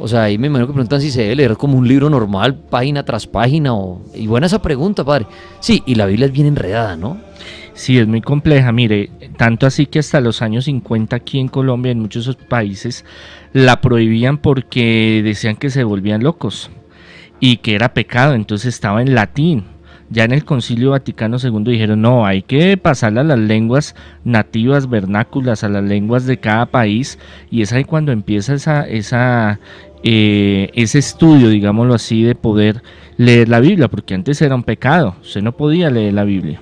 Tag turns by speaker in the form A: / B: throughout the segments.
A: O sea, ahí me imagino que preguntan si se debe leer como un libro normal, página tras página, y buena esa pregunta, padre. Sí, y la Biblia es bien enredada, ¿no?
B: Sí, es muy compleja, mire, tanto así que hasta los años 50 aquí en Colombia, en muchos países, la prohibían porque decían que se volvían locos y que era pecado, entonces estaba en latín. Ya en el Concilio Vaticano II dijeron, no, hay que pasarla a las lenguas nativas, vernáculas, a las lenguas de cada país, y es ahí cuando empieza ese estudio, digámoslo así, de poder leer la Biblia, porque antes era un pecado, usted no podía leer la Biblia.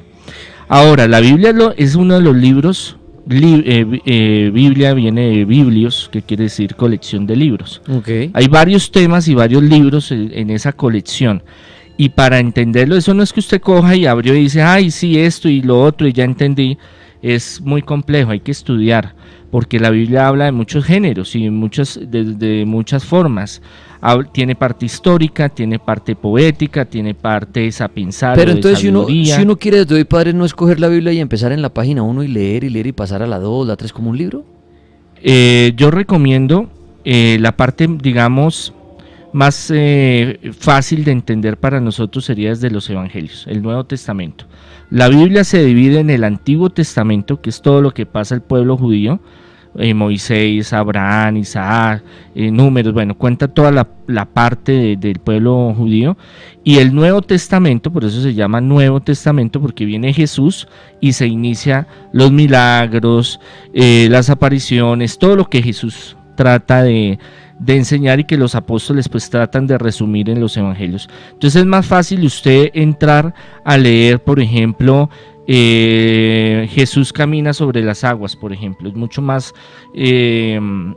B: Ahora, la Biblia es uno de los libros, Biblia viene de biblios, que quiere decir colección de libros.
A: Okay.
B: Hay varios temas y varios libros en esa colección. Y para entenderlo, eso no es que usted coja y abrió y dice, ay, sí, esto y lo otro y ya entendí. Es muy complejo, hay que estudiar, porque la Biblia habla de muchos géneros y de muchas formas. Tiene parte histórica, tiene parte poética, tiene parte sapiensal.
A: Pero entonces si uno quiere desde hoy, padre, no escoger la Biblia y empezar en la página 1 y leer y pasar a la 2, la 3 como un libro.
B: Yo recomiendo la parte, digamos, más fácil de entender para nosotros sería desde los Evangelios, el Nuevo Testamento. La Biblia se divide en el Antiguo Testamento, que es todo lo que pasa al pueblo judío, Moisés, Abraham, Isaac, Números, bueno, cuenta toda la parte del pueblo judío, y el Nuevo Testamento, por eso se llama Nuevo Testamento, porque viene Jesús y se inicia los milagros, las apariciones, todo lo que Jesús trata de enseñar y que los apóstoles pues tratan de resumir en los evangelios. Entonces es más fácil usted entrar a leer, por ejemplo, Jesús camina sobre las aguas, por ejemplo, es mucho más en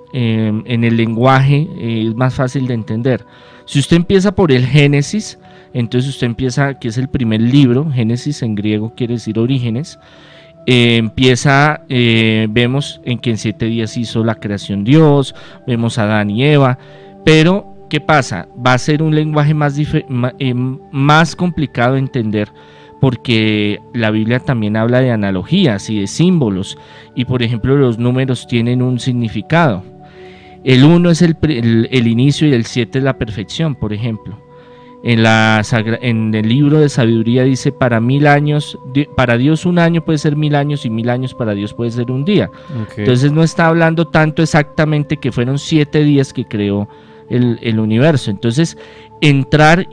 B: el lenguaje, es más fácil de entender. Si usted empieza por el Génesis, entonces usted empieza, que es el primer libro, Génesis en griego quiere decir orígenes, vemos en que en 7 días hizo la creación Dios, vemos a Adán y Eva, pero ¿qué pasa? Va a ser un lenguaje más complicado de entender, porque la Biblia también habla de analogías y de símbolos, y por ejemplo los números tienen un significado. El 1 es el inicio y el 7 es la perfección, por ejemplo. En el libro de sabiduría dice, para Dios un año puede ser 1000 años y 1000 años para Dios puede ser un día. Okay. Entonces no está hablando tanto exactamente que fueron 7 días que creó el universo. Entonces entrar,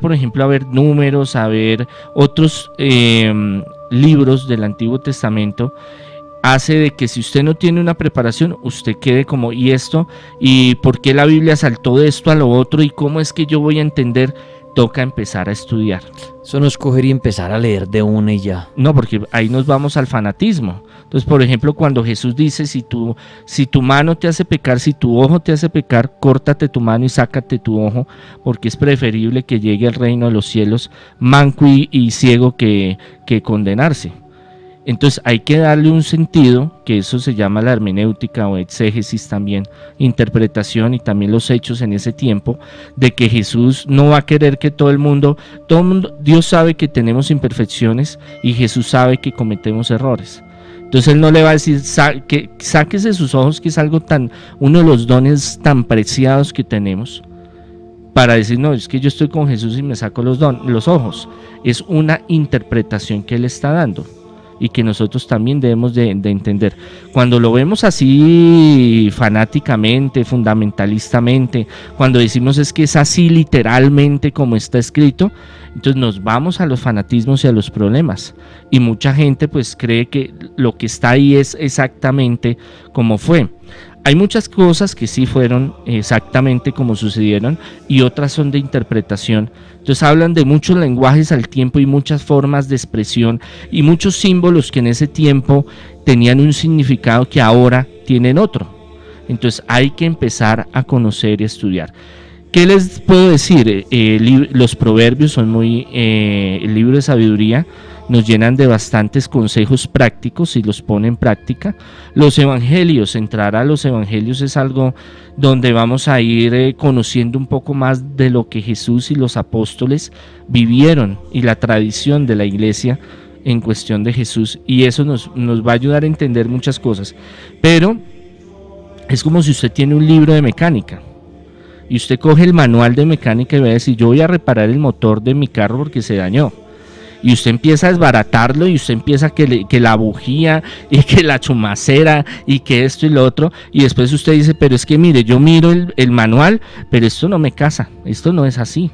B: por ejemplo, a ver números, a ver otros libros del Antiguo Testamento, hace de que si usted no tiene una preparación, usted quede como, ¿y esto? ¿Y por qué la Biblia saltó de esto a lo otro? ¿Y cómo es que yo voy a entender? Toca empezar a estudiar.
A: Eso no es coger y empezar a leer de una y ya.
B: No, porque ahí nos vamos al fanatismo. Entonces, por ejemplo, cuando Jesús dice, si tu mano te hace pecar, si tu ojo te hace pecar, córtate tu mano y sácate tu ojo, porque es preferible que llegue al reino de los cielos manco y ciego que condenarse. Entonces hay que darle un sentido, que eso se llama la hermenéutica o exégesis también, interpretación, y también los hechos en ese tiempo, de que Jesús no va a querer que todo el mundo, Dios sabe que tenemos imperfecciones y Jesús sabe que cometemos errores. Entonces Él no le va a decir, sáquese sus ojos, que es uno de los dones tan preciados que tenemos, para decir, no, es que yo estoy con Jesús y me saco los ojos. Es una interpretación que Él está dando, y que nosotros también debemos de entender. Cuando lo vemos así fanáticamente, fundamentalistamente, cuando decimos es que es así literalmente como está escrito, entonces nos vamos a los fanatismos y a los problemas, y mucha gente pues cree que lo que está ahí es exactamente como fue. Hay muchas cosas que sí fueron exactamente como sucedieron y otras son de interpretación. Entonces hablan de muchos lenguajes al tiempo y muchas formas de expresión y muchos símbolos que en ese tiempo tenían un significado que ahora tienen otro. Entonces hay que empezar a conocer y estudiar. ¿Qué les puedo decir? Los proverbios son el libro de sabiduría nos llenan de bastantes consejos prácticos y los pone en práctica. Los evangelios, entrar a los evangelios es algo donde vamos a ir conociendo un poco más de lo que Jesús y los apóstoles vivieron y la tradición de la iglesia en cuestión de Jesús, y eso nos va a ayudar a entender muchas cosas. Pero es como si usted tiene un libro de mecánica y usted coge el manual de mecánica y va a decir, yo voy a reparar el motor de mi carro porque se dañó. Y usted empieza a desbaratarlo y usted empieza que la bujía y que la chumacera y que esto y lo otro, y después usted dice, pero es que mire, yo miro el manual, pero esto no me casa, esto no es así.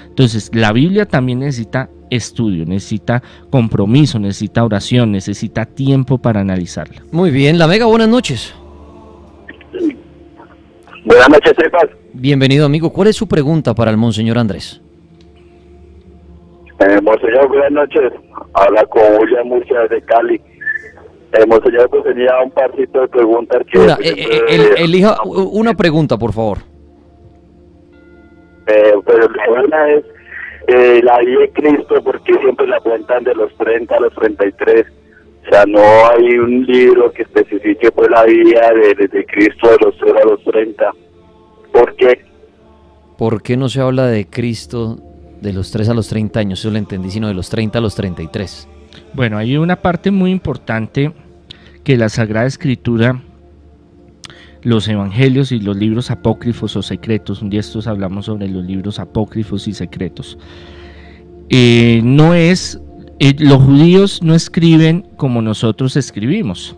B: Entonces la Biblia también necesita estudio, necesita compromiso, necesita oración, necesita tiempo para analizarla.
A: Muy bien, La Mega, buenas noches.
C: Buenas noches, Cepas.
A: Bienvenido, amigo. ¿Cuál es su pregunta para el Monseñor Andrés?
C: Monseñor, buenas noches. Habla con William Murcia de Cali. Monseñor, pues tenía un parcito de preguntas que...
A: Elija una pregunta, por favor.
C: Pero la buena es la vida de Cristo, porque siempre la cuentan de los 30 a los 33. O sea, no hay un libro que especifique pues la vida de Cristo de los 0 a los 30. ¿Por qué?
A: ¿Por qué no se habla de Cristo de los 3 a los 30 años? Eso lo entendí, sino de los 30 a los 33.
B: Bueno, hay una parte muy importante que la Sagrada Escritura, los evangelios y los libros apócrifos o secretos, un día estos hablamos sobre los libros apócrifos y secretos, los judíos no escriben como nosotros escribimos.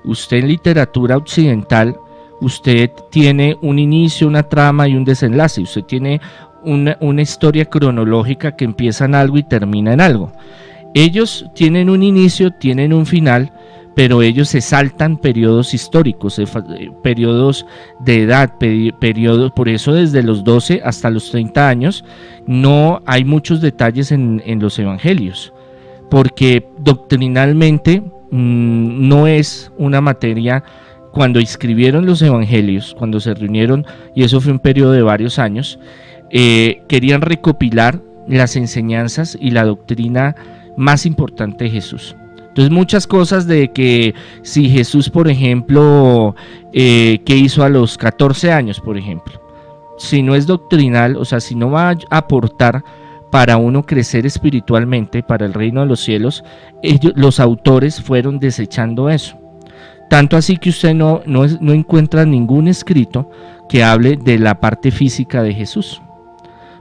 B: Usted en literatura occidental, usted tiene un inicio, una trama y un desenlace. Usted tiene una historia cronológica que empieza en algo y termina en algo. Ellos tienen un inicio, tienen un final, pero ellos se saltan periodos históricos, periodos de edad, periodos, por eso desde los 12 hasta los 30 años no hay muchos detalles en los evangelios, porque doctrinalmente no es una materia. Cuando escribieron los evangelios, cuando se reunieron, y eso fue un periodo de varios años, querían recopilar las enseñanzas y la doctrina más importante de Jesús. Entonces muchas cosas de que si Jesús, por ejemplo, ¿qué hizo a los 14 años, por ejemplo? Si no es doctrinal, o sea, si no va a aportar para uno crecer espiritualmente, para el reino de los cielos, los autores fueron desechando eso. Tanto así que usted no encuentra ningún escrito que hable de la parte física de Jesús.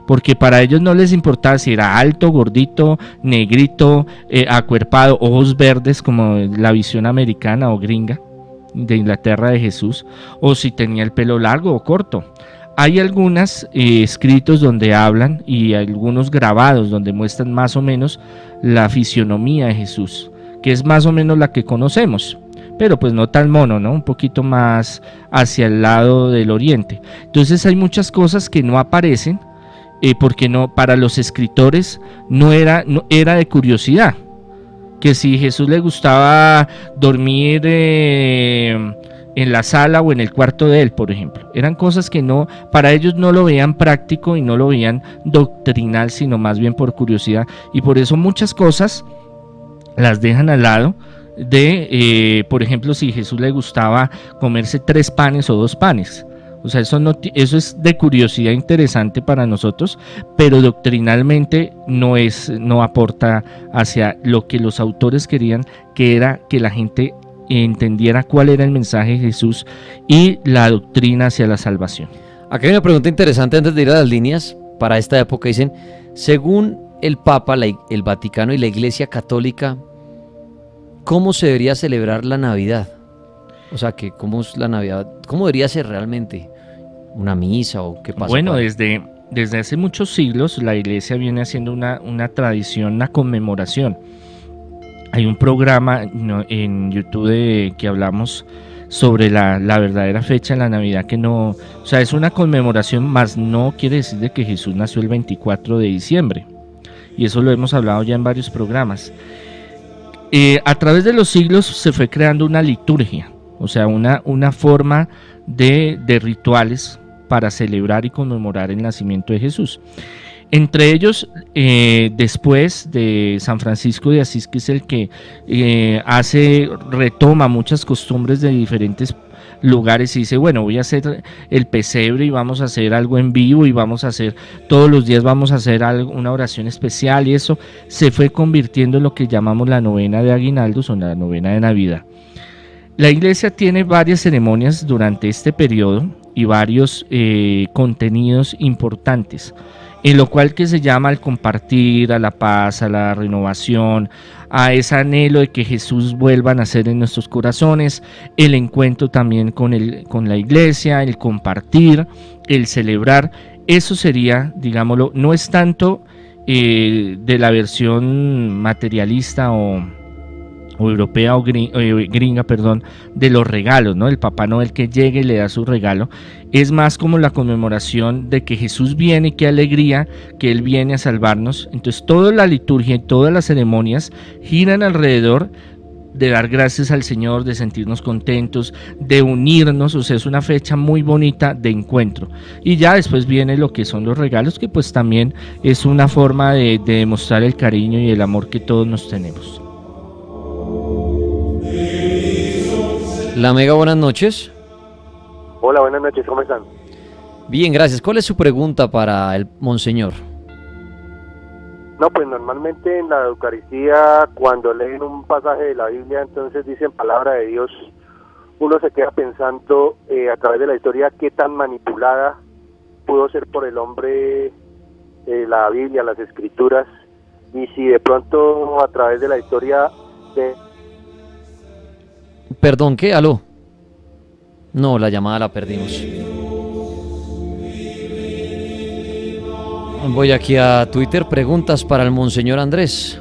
B: Porque para ellos no les importaba si era alto, gordito, negrito, acuerpado, ojos verdes como la visión americana o gringa de Inglaterra de Jesús, o si tenía el pelo largo o corto. Hay algunos escritos donde hablan y algunos grabados donde muestran más o menos la fisionomía de Jesús, que es más o menos la que conocemos, pero pues no tan mono, ¿no? Un poquito más hacia el lado del oriente. Entonces hay muchas cosas que no aparecen, porque no, para los escritores no era de curiosidad, que si Jesús le gustaba dormir en la sala o en el cuarto de él, por ejemplo, eran cosas que no, para ellos no lo veían práctico y no lo veían doctrinal, sino más bien por curiosidad, y por eso muchas cosas las dejan al lado de, por ejemplo, si Jesús le gustaba comerse 3 panes o 2 panes. O sea, eso es de curiosidad interesante para nosotros, pero doctrinalmente no aporta hacia lo que los autores querían, que era que la gente entendiera cuál era el mensaje de Jesús y la doctrina hacia la salvación.
A: Aquí hay una pregunta interesante antes de ir a las líneas. Para esta época dicen, según el Papa, el Vaticano y la Iglesia Católica, ¿cómo se debería celebrar la Navidad? O sea, que ¿cómo es la Navidad? ¿Cómo debería ser realmente? ¿Una misa o qué pasa?
B: Bueno, desde hace muchos siglos la Iglesia viene haciendo una tradición, una conmemoración. Hay un programa en YouTube que hablamos sobre la verdadera fecha de la Navidad, que no, o sea, es una conmemoración, más no quiere decir de que Jesús nació el 24 de diciembre. Y eso lo hemos hablado ya en varios programas. A través de los siglos se fue creando una liturgia, o sea, una forma de rituales para celebrar y conmemorar el nacimiento de Jesús. Entre ellos, después de San Francisco de Asís, que es el que retoma muchas costumbres de diferentes lugares y dice, bueno, voy a hacer el pesebre y vamos a hacer algo en vivo y vamos a hacer, todos los días vamos a hacer una oración especial, y eso se fue convirtiendo en lo que llamamos la novena de aguinaldos o la novena de Navidad. La Iglesia tiene varias ceremonias durante este periodo y varios contenidos importantes, en lo cual que se llama al compartir, a la paz, a la renovación, a ese anhelo de que Jesús vuelva a nacer en nuestros corazones, el encuentro también con la iglesia, el compartir, el celebrar. Eso sería, digámoslo, no es tanto de la versión materialista o europea o gringa, perdón, de los regalos, ¿no? El Papá Noel que llegue y le da su regalo, es más como la conmemoración de que Jesús viene, qué alegría que Él viene a salvarnos. Entonces toda la liturgia y todas las ceremonias giran alrededor de dar gracias al Señor, de sentirnos contentos, de unirnos. O sea, es una fecha muy bonita de encuentro. Y ya después viene lo que son los regalos, que pues también es una forma de demostrar el cariño y el amor que todos nos tenemos.
A: La Mega, buenas noches.
D: Hola, buenas noches, ¿cómo están?
A: Bien, gracias. ¿Cuál es su pregunta para el monseñor?
D: No, pues normalmente en la Eucaristía, cuando leen un pasaje de la Biblia, entonces dicen palabra de Dios, uno se queda pensando a través de la historia qué tan manipulada pudo ser por el hombre la Biblia, las Escrituras, y si de pronto a través de la historia
A: Perdón, ¿qué? ¿Aló? No, la llamada la perdimos. Voy aquí a Twitter, preguntas para el monseñor Andrés.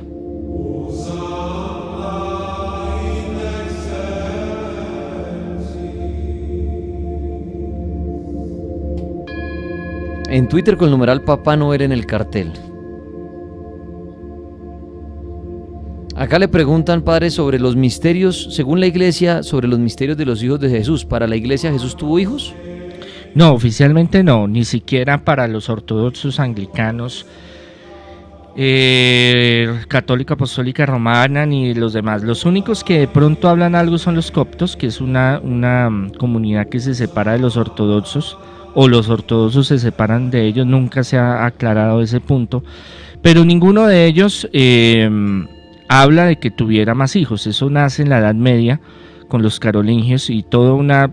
A: En Twitter con el numeral Papá Noel en el cartel. Acá le preguntan, padre, sobre los misterios, según la iglesia, sobre los misterios de los hijos de Jesús. ¿Para la iglesia Jesús tuvo hijos?
B: No, oficialmente no, ni siquiera para los ortodoxos anglicanos, católica apostólica romana, ni los demás. Los únicos que de pronto hablan algo son los coptos, que es una comunidad que se separa de los ortodoxos, o los ortodoxos se separan de ellos. Nunca se ha aclarado ese punto, pero ninguno de ellos habla de que tuviera más hijos. Eso nace en la Edad Media con los carolingios y toda una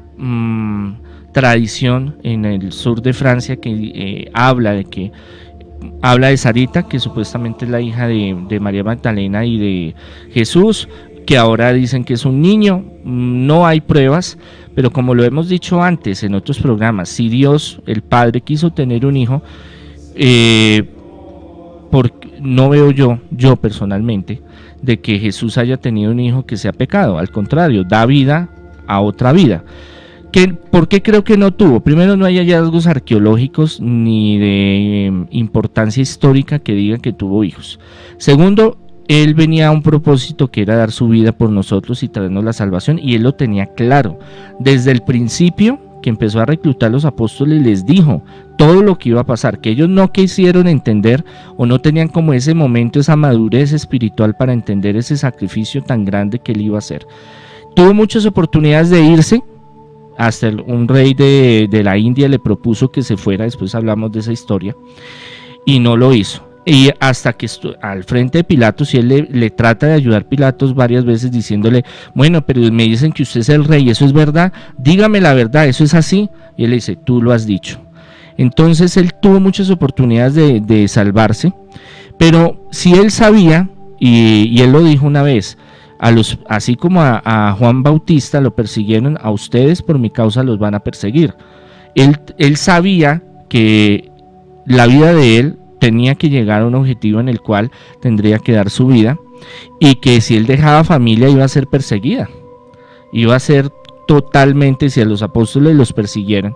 B: tradición en el sur de Francia que habla de Sarita, que supuestamente es la hija de María Magdalena y de Jesús, que ahora dicen que es un niño. No hay pruebas, pero como lo hemos dicho antes en otros programas, si Dios, el Padre, quiso tener un hijo, no veo yo personalmente de que Jesús haya tenido un hijo que sea pecado. Al contrario, da vida a otra vida. ¿Por qué creo que no tuvo? Primero, no hay hallazgos arqueológicos ni de importancia histórica que digan que tuvo hijos. Segundo, él venía a un propósito que era dar su vida por nosotros y traernos la salvación, y él lo tenía claro. Desde el principio que empezó a reclutar a los apóstoles, les dijo todo lo que iba a pasar, que ellos no quisieron entender o no tenían como ese momento, esa madurez espiritual para entender ese sacrificio tan grande que él iba a hacer. Tuvo muchas oportunidades de irse, hasta un rey de la India le propuso que se fuera, después hablamos de esa historia, y no lo hizo. Y hasta que al frente de Pilatos, y él le trata de ayudar Pilatos varias veces diciéndole, bueno, pero me dicen que usted es el rey, ¿eso es verdad? Dígame la verdad, ¿eso es así? Y él le dice, tú lo has dicho. Entonces él tuvo muchas oportunidades de salvarse, pero si él sabía, y él lo dijo una vez, así como a Juan Bautista lo persiguieron, a ustedes por mi causa los van a perseguir. Él sabía que la vida de él tenía que llegar a un objetivo en el cual tendría que dar su vida, y que si él dejaba familia iba a ser perseguida, iba a ser totalmente, si a los apóstoles los persiguieran,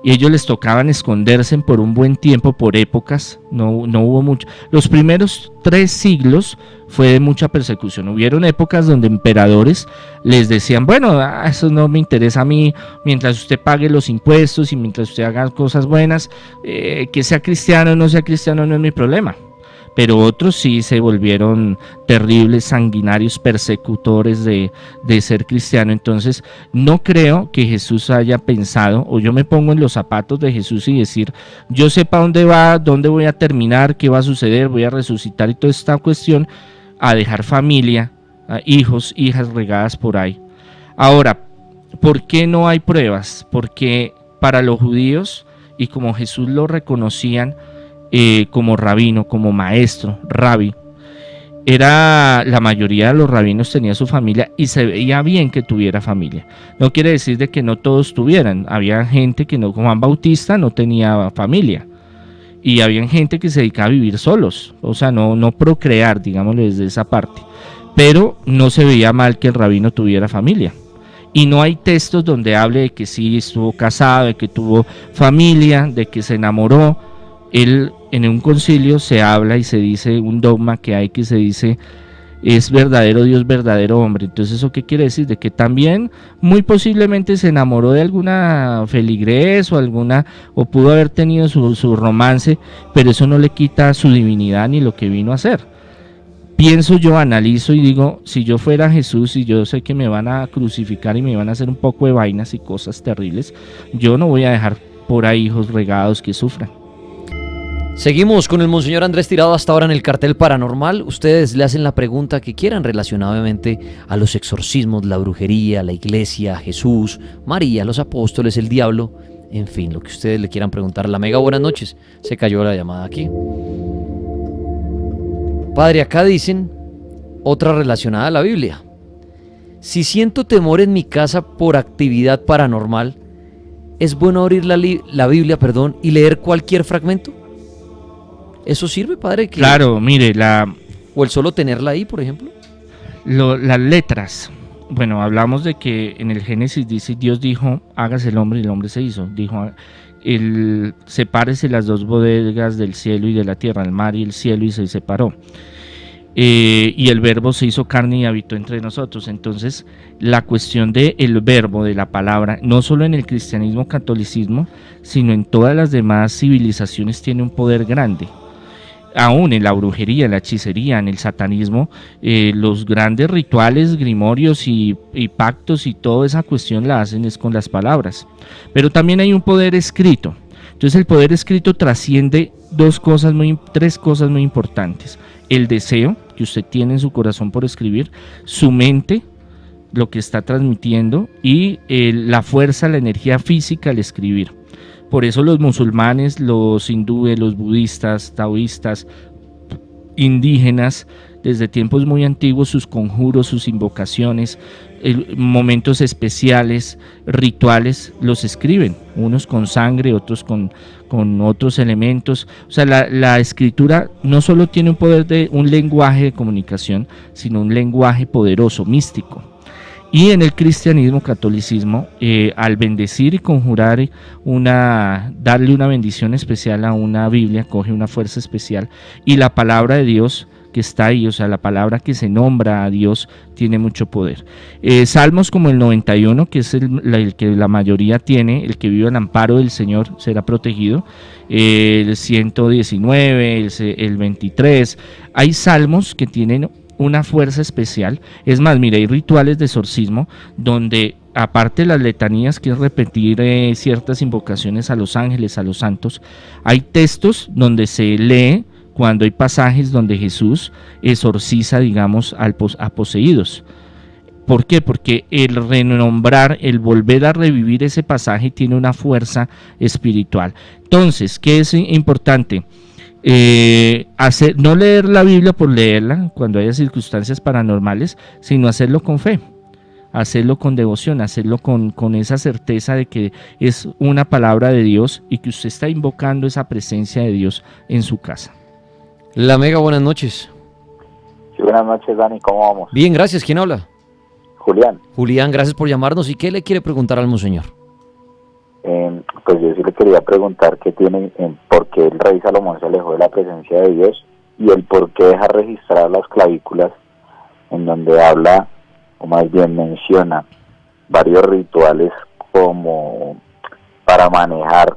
B: y ellos les tocaban esconderse por un buen tiempo, por épocas, no hubo mucho. Los primeros 3 siglos fue de mucha persecución. Hubieron épocas donde emperadores les decían, bueno, eso no me interesa a mí, mientras usted pague los impuestos y mientras usted haga cosas buenas, que sea cristiano o no sea cristiano no es mi problema. Pero otros sí se volvieron terribles, sanguinarios, persecutores de ser cristiano. Entonces no creo que Jesús haya pensado, o yo me pongo en los zapatos de Jesús y decir, yo sé para dónde va, dónde voy a terminar, qué va a suceder, voy a resucitar y toda esta cuestión, a dejar familia, a hijos, hijas regadas por ahí. Ahora, ¿por qué no hay pruebas? Porque para los judíos, y como Jesús lo reconocían como rabino, como maestro, rabí, la mayoría de los rabinos tenía su familia y se veía bien que tuviera familia. No quiere decir de que no todos tuvieran, había gente que no, como Juan Bautista no tenía familia, y había gente que se dedicaba a vivir solos, o sea, no procrear, digámoslo desde esa parte, pero no se veía mal que el rabino tuviera familia. Y no hay textos donde hable de que sí estuvo casado, de que tuvo familia, de que se enamoró. Él, en un concilio se habla y se dice un dogma que hay que se dice: es verdadero Dios, verdadero hombre. Entonces, ¿eso qué quiere decir? De que también muy posiblemente se enamoró de alguna feligres o pudo haber tenido su romance, pero eso no le quita su divinidad ni lo que vino a hacer. Pienso yo, analizo y digo, si yo fuera Jesús y yo sé que me van a crucificar y me van a hacer un poco de vainas y cosas terribles, yo no voy a dejar por ahí hijos regados que sufran.
A: Seguimos con el Monseñor Andrés Tirado hasta ahora en el Cartel Paranormal. Ustedes le hacen la pregunta que quieran relacionada obviamente a los exorcismos, la brujería, la iglesia, Jesús, María, los apóstoles, el diablo, en fin, lo que ustedes le quieran preguntar. La Mega, buenas noches. Se cayó la llamada aquí. Padre, acá dicen otra relacionada a la Biblia. Si siento temor en mi casa por actividad paranormal, ¿es bueno abrir la Biblia, y leer cualquier fragmento? ¿Eso sirve, padre?
B: Claro, mire,
A: ¿O el solo tenerla ahí, por ejemplo?
B: Las letras. Bueno, hablamos de que en el Génesis dice, Dios dijo, hágase el hombre, y el hombre se hizo. Dijo, sepárese las dos bodegas del cielo y de la tierra, el mar y el cielo, y se separó. Y el verbo se hizo carne y habitó entre nosotros. Entonces, la cuestión del verbo, de la palabra, no solo en el cristianismo, catolicismo, sino en todas las demás civilizaciones, tiene un poder grande. Aún en la brujería, en la hechicería, en el satanismo, los grandes rituales, grimorios y pactos y toda esa cuestión la hacen es con las palabras. Pero también hay un poder escrito. Entonces el poder escrito trasciende tres cosas muy importantes. El deseo que usted tiene en su corazón por escribir, su mente, lo que está transmitiendo, y la fuerza, la energía física al escribir. Por eso los musulmanes, los hindúes, los budistas, taoístas, indígenas, desde tiempos muy antiguos, sus conjuros, sus invocaciones, momentos especiales, rituales, los escriben, unos con sangre, otros con otros elementos. O sea, la escritura no solo tiene un poder de un lenguaje de comunicación, sino un lenguaje poderoso, místico. Y en el cristianismo, catolicismo, al bendecir y conjurar darle una bendición especial a una Biblia, coge una fuerza especial, y la palabra de Dios que está ahí, o sea, la palabra que se nombra a Dios, tiene mucho poder. Salmos como el 91, que es el que la mayoría tiene, el que vive al amparo del Señor será protegido, el 119, el 23, hay salmos que tienen una fuerza especial. Es más, mira, hay rituales de exorcismo donde, aparte de las letanías, que es repetir ciertas invocaciones a los ángeles, a los santos, hay textos donde se lee cuando hay pasajes donde Jesús exorciza, digamos, a poseídos. ¿Por qué? Porque el renombrar, el volver a revivir ese pasaje tiene una fuerza espiritual. Entonces, ¿qué es importante? No leer la Biblia por leerla cuando haya circunstancias paranormales, sino hacerlo con fe, hacerlo con devoción, hacerlo con esa certeza de que es una palabra de Dios y que usted está invocando esa presencia de Dios en su casa.
A: La Mega, buenas noches.
E: Sí, buenas noches, Dani, ¿cómo vamos?
A: Bien, gracias. ¿Quién habla?
E: Julián.
A: Julián, gracias por llamarnos. ¿Y qué le quiere preguntar al monseñor?
E: Pues yo sí le quería preguntar por qué el rey Salomón se alejó de la presencia de Dios y el por qué deja registrar las clavículas en donde habla, o más bien menciona, varios rituales como para manejar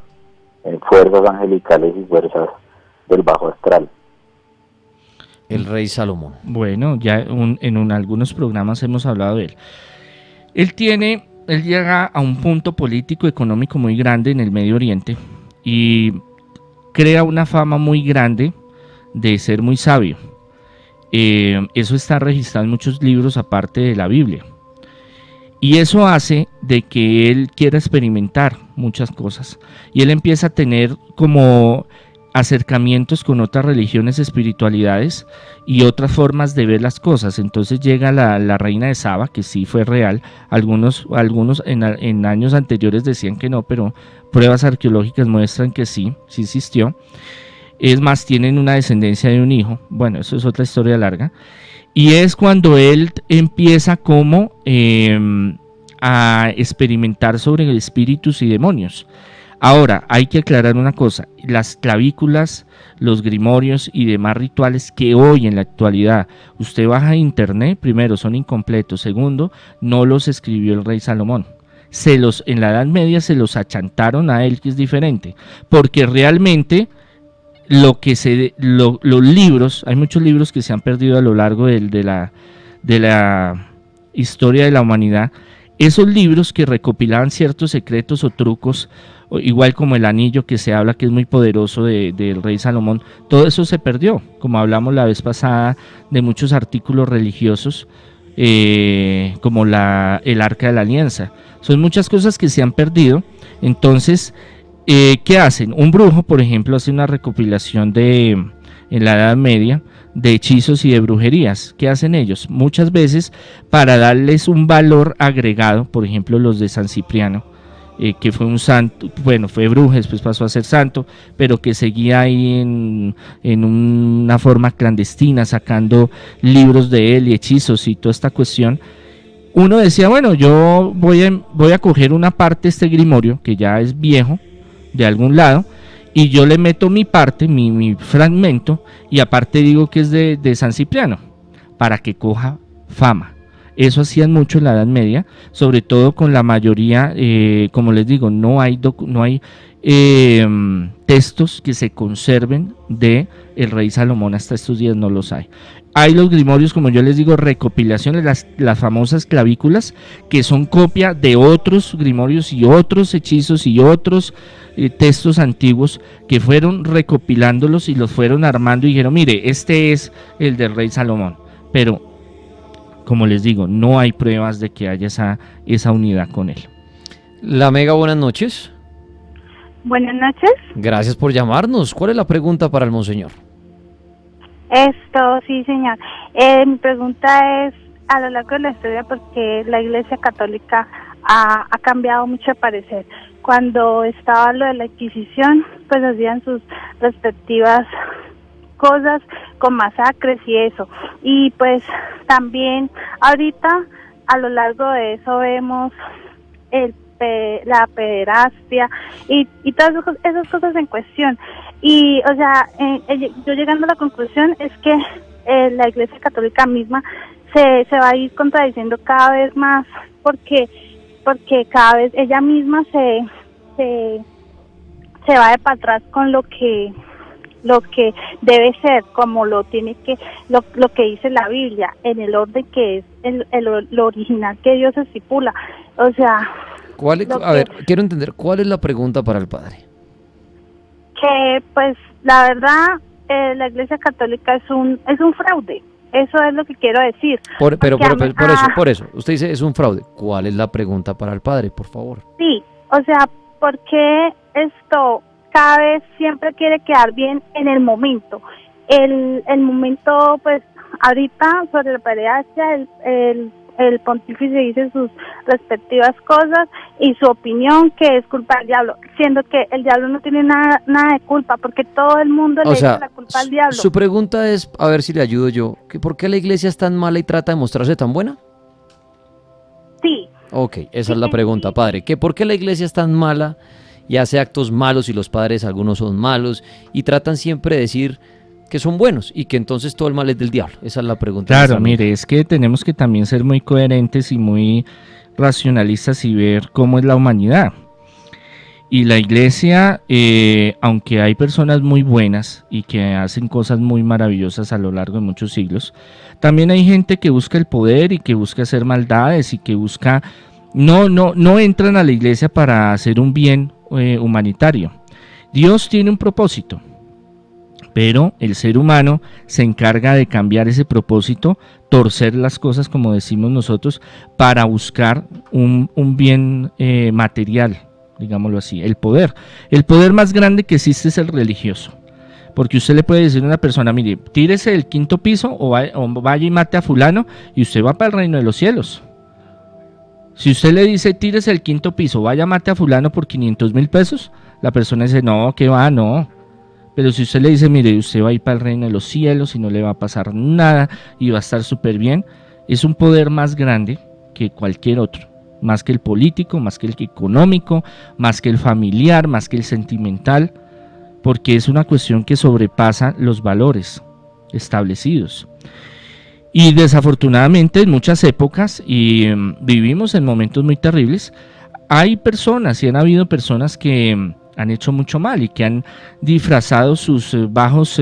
E: fuerzas angelicales y fuerzas del bajo astral.
A: El rey Salomón.
B: Bueno, ya en algunos programas hemos hablado de él. Él llega a un punto político económico muy grande en el Medio Oriente y crea una fama muy grande de ser muy sabio. Eso está registrado en muchos libros aparte de la Biblia. Y eso hace de que él quiera experimentar muchas cosas. Y él empieza a tener como acercamientos con otras religiones, espiritualidades y otras formas de ver las cosas. Entonces llega la reina de Saba, que sí fue real. Algunos en años anteriores decían que no, pero pruebas arqueológicas muestran que sí existió. Es más, tienen una descendencia de un hijo. Bueno, eso es otra historia larga. Y es cuando él empieza como a experimentar sobre espíritus y demonios. Ahora, hay que aclarar una cosa: las clavículas, los grimorios y demás rituales que hoy en la actualidad usted baja a internet, primero, son incompletos, segundo, no los escribió el rey Salomón. En la Edad Media se los achantaron a él, que es diferente, porque realmente los libros, hay muchos libros que se han perdido a lo largo de la historia de la humanidad. Esos libros que recopilaban ciertos secretos o trucos, igual como el anillo que se habla que es muy poderoso del rey Salomón, todo eso se perdió, como hablamos la vez pasada de muchos artículos religiosos, como el Arca de la Alianza. Son muchas cosas que se han perdido. Entonces, ¿qué hacen? Un brujo, por ejemplo, hace una recopilación en la Edad Media de hechizos y de brujerías. ¿Qué hacen ellos? Muchas veces, para darles un valor agregado, por ejemplo los de San Cipriano, que fue un santo, bueno, fue brujo, después pasó a ser santo, pero que seguía ahí en una forma clandestina, sacando libros de él y hechizos y toda esta cuestión. Uno decía, bueno, yo voy a coger una parte de este grimorio, que ya es viejo, de algún lado, y yo le meto mi parte, mi fragmento, y aparte digo que es de San Cipriano, para que coja fama. Eso hacían mucho en la Edad Media, sobre todo con la mayoría, como les digo, no hay textos que se conserven de el rey Salomón, hasta estos días no los hay. Hay los grimorios, como yo les digo, recopilaciones, las famosas clavículas, que son copia de otros grimorios y otros hechizos y otros textos antiguos, que fueron recopilándolos y los fueron armando y dijeron, mire, este es el del rey Salomón. Pero, como les digo, no hay pruebas de que haya esa unidad con él.
A: La Mega, buenas noches.
F: Buenas noches.
A: Gracias por llamarnos. ¿Cuál es la pregunta para el monseñor?
F: Sí, señor. Mi pregunta es, a lo largo de la historia, porque la Iglesia Católica ha cambiado mucho de parecer. Cuando estaba lo de la Inquisición, pues hacían sus respectivas cosas con masacres y eso. Y pues también ahorita, a lo largo de eso, vemos la pederastia y todas esas cosas en cuestión. Y, o sea, yo llegando a la conclusión es que la Iglesia Católica misma se va a ir contradiciendo cada vez más, porque cada vez ella misma se va de para atrás con lo que debe ser, como lo tiene que lo que dice la Biblia, en el orden que es lo original que Dios estipula. O sea,
A: quiero entender, ¿cuál es la pregunta para el padre?
F: Que pues la verdad, la Iglesia Católica es un fraude. Eso es lo que quiero decir.
A: Por eso, usted dice es un fraude. ¿Cuál es la pregunta para el padre, por favor?
F: Sí, o sea, ¿por qué esto cada vez siempre quiere quedar bien en el momento? El momento, pues, ahorita sobre la pederastia, el pontífice dice sus respectivas cosas y su opinión, que es culpa del diablo, siendo que el diablo no tiene nada de culpa, porque todo el mundo le echa la culpa al diablo.
A: Su pregunta es, a ver si le ayudo yo, que ¿por qué la Iglesia es tan mala y trata de mostrarse tan buena?
F: Sí.
A: Ok, esa es la pregunta, padre, que ¿por qué la Iglesia es tan mala y hace actos malos, y los padres algunos son malos y tratan siempre de decir que son buenos y que entonces todo el mal es del diablo? Esa es la pregunta.
B: Claro, mire, es que tenemos que también ser muy coherentes y muy racionalistas y ver cómo es la humanidad. Y la Iglesia, aunque hay personas muy buenas y que hacen cosas muy maravillosas a lo largo de muchos siglos, también hay gente que busca el poder y que busca hacer maldades y que busca... No entran a la Iglesia para hacer un bien humanitario. Dios tiene un propósito, pero el ser humano se encarga de cambiar ese propósito, torcer las cosas, como decimos nosotros, para buscar un bien material, digámoslo así, el poder. El poder más grande que existe es el religioso. Porque usted le puede decir a una persona, mire, tírese del 5º piso o vaya y mate a fulano y usted va para el reino de los cielos. Si usted le dice, tírese del 5º piso, vaya mate a fulano por 500,000 pesos, la persona dice, no, que va, no. Pero si usted le dice, mire, usted va a ir para el reino de los cielos y no le va a pasar nada y va a estar súper bien, es un poder más grande que cualquier otro. Más que el político, más que el económico, más que el familiar, más que el sentimental, porque es una cuestión que sobrepasa los valores establecidos. Y desafortunadamente en muchas épocas, y vivimos en momentos muy terribles, hay personas y han habido personas que han hecho mucho mal y que han disfrazado sus bajos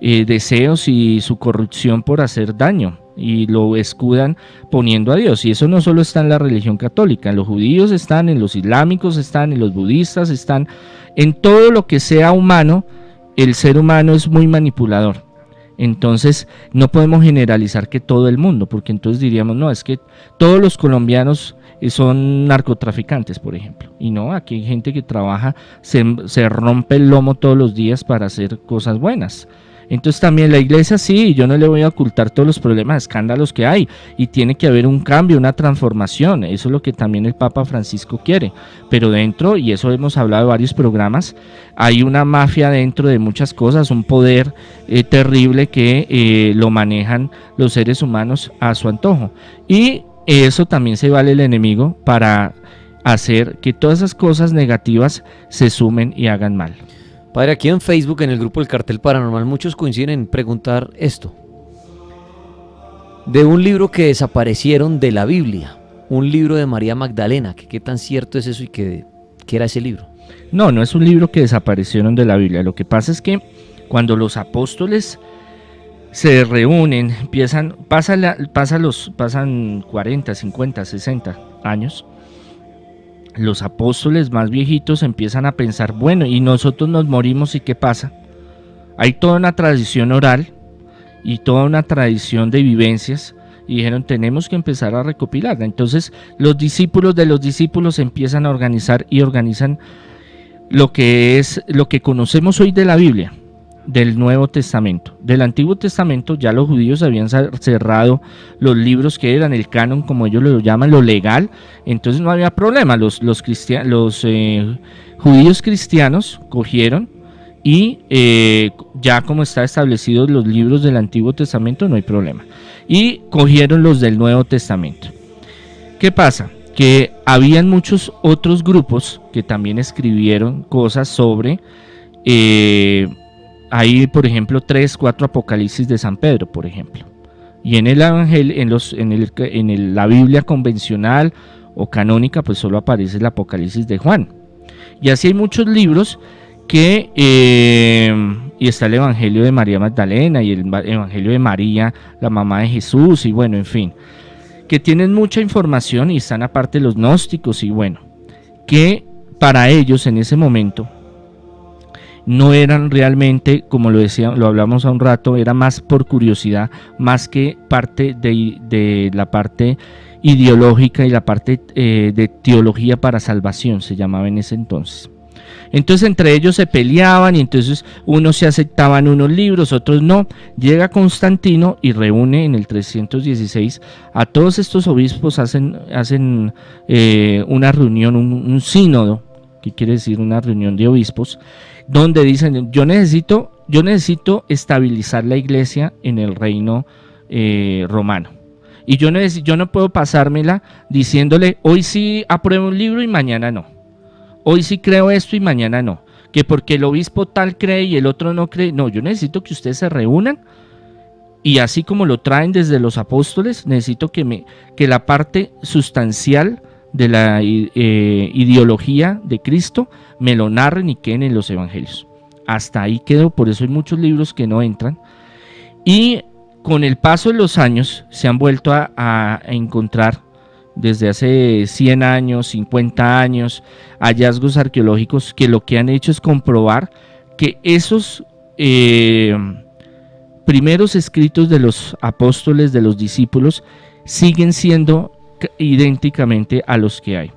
B: deseos y su corrupción por hacer daño y lo escudan poniendo a Dios. Y eso no solo está en la religión católica, en los judíos están, en los islámicos están, en los budistas están, en todo lo que sea humano. El ser humano es muy manipulador. Entonces no podemos generalizar que todo el mundo, porque entonces diríamos, no, es que todos los colombianos son narcotraficantes, por ejemplo. Y no, aquí hay gente que trabaja, se rompe el lomo todos los días para hacer cosas buenas. Entonces también la iglesia, sí, yo no le voy a ocultar todos los problemas, escándalos que hay, y tiene que haber un cambio, una transformación. Eso es lo que también el Papa Francisco quiere. Pero dentro, y eso hemos hablado en varios programas, hay una mafia dentro de muchas cosas, un poder terrible que lo manejan los seres humanos a su antojo. Y eso también se vale el enemigo para hacer que todas esas cosas negativas se sumen y hagan mal.
A: Padre, aquí en Facebook, en el grupo del Cartel Paranormal, muchos coinciden en preguntar esto. De un libro que desaparecieron de la Biblia, un libro de María Magdalena, que qué tan cierto es eso y qué era ese libro.
B: No, no es un libro que desaparecieron de la Biblia. Lo que pasa es que cuando los apóstoles se reúnen, pasan 40, 50, 60 años, los apóstoles más viejitos empiezan a pensar, bueno, y nosotros nos morimos, ¿y qué pasa? Hay toda una tradición oral y toda una tradición de vivencias, y dijeron, tenemos que empezar a recopilarla. Entonces los discípulos de los discípulos empiezan a organizar y organizan lo que conocemos hoy de la Biblia, del Nuevo Testamento. Del Antiguo Testamento ya los judíos habían cerrado los libros que eran el canon, como ellos lo llaman, lo legal, entonces no había problema. Los judíos cristianos cogieron y ya como está establecidos los libros del Antiguo Testamento, no hay problema, y cogieron los del Nuevo Testamento. ¿Qué pasa? Que habían muchos otros grupos que también escribieron cosas sobre hay, por ejemplo, 3, 4 apocalipsis de San Pedro, por ejemplo. Y en el Evangelio, la Biblia convencional o canónica, pues solo aparece el Apocalipsis de Juan. Y así hay muchos libros que, y está el Evangelio de María Magdalena y el Evangelio de María, la mamá de Jesús, y bueno, en fin, que tienen mucha información y están aparte los gnósticos, y bueno, que para ellos en ese momento no eran realmente, como lo hablamos hace un rato, era más por curiosidad, más que parte de la parte ideológica y la parte de teología para salvación, se llamaba en ese entonces. Entonces entre ellos se peleaban y entonces unos se aceptaban unos libros, otros no. Llega Constantino y reúne en el 316 a todos estos obispos, hacen una reunión, un sínodo, que quiere decir una reunión de obispos, donde dicen, yo necesito estabilizar la iglesia en el reino romano. Y yo no puedo pasármela diciéndole, hoy sí apruebo un libro y mañana no. Hoy sí creo esto y mañana no. Que porque el obispo tal cree y el otro no cree. No, yo necesito que ustedes se reúnan y así como lo traen desde los apóstoles, necesito que la parte sustancial de la ideología de Cristo me lo narren y queden en los evangelios. Hasta ahí quedó, por eso hay muchos libros que no entran, y con el paso de los años se han vuelto a encontrar desde hace 100 años, 50 años, hallazgos arqueológicos que lo que han hecho es comprobar que esos primeros escritos de los apóstoles, de los discípulos, siguen siendo idénticamente a los que hay.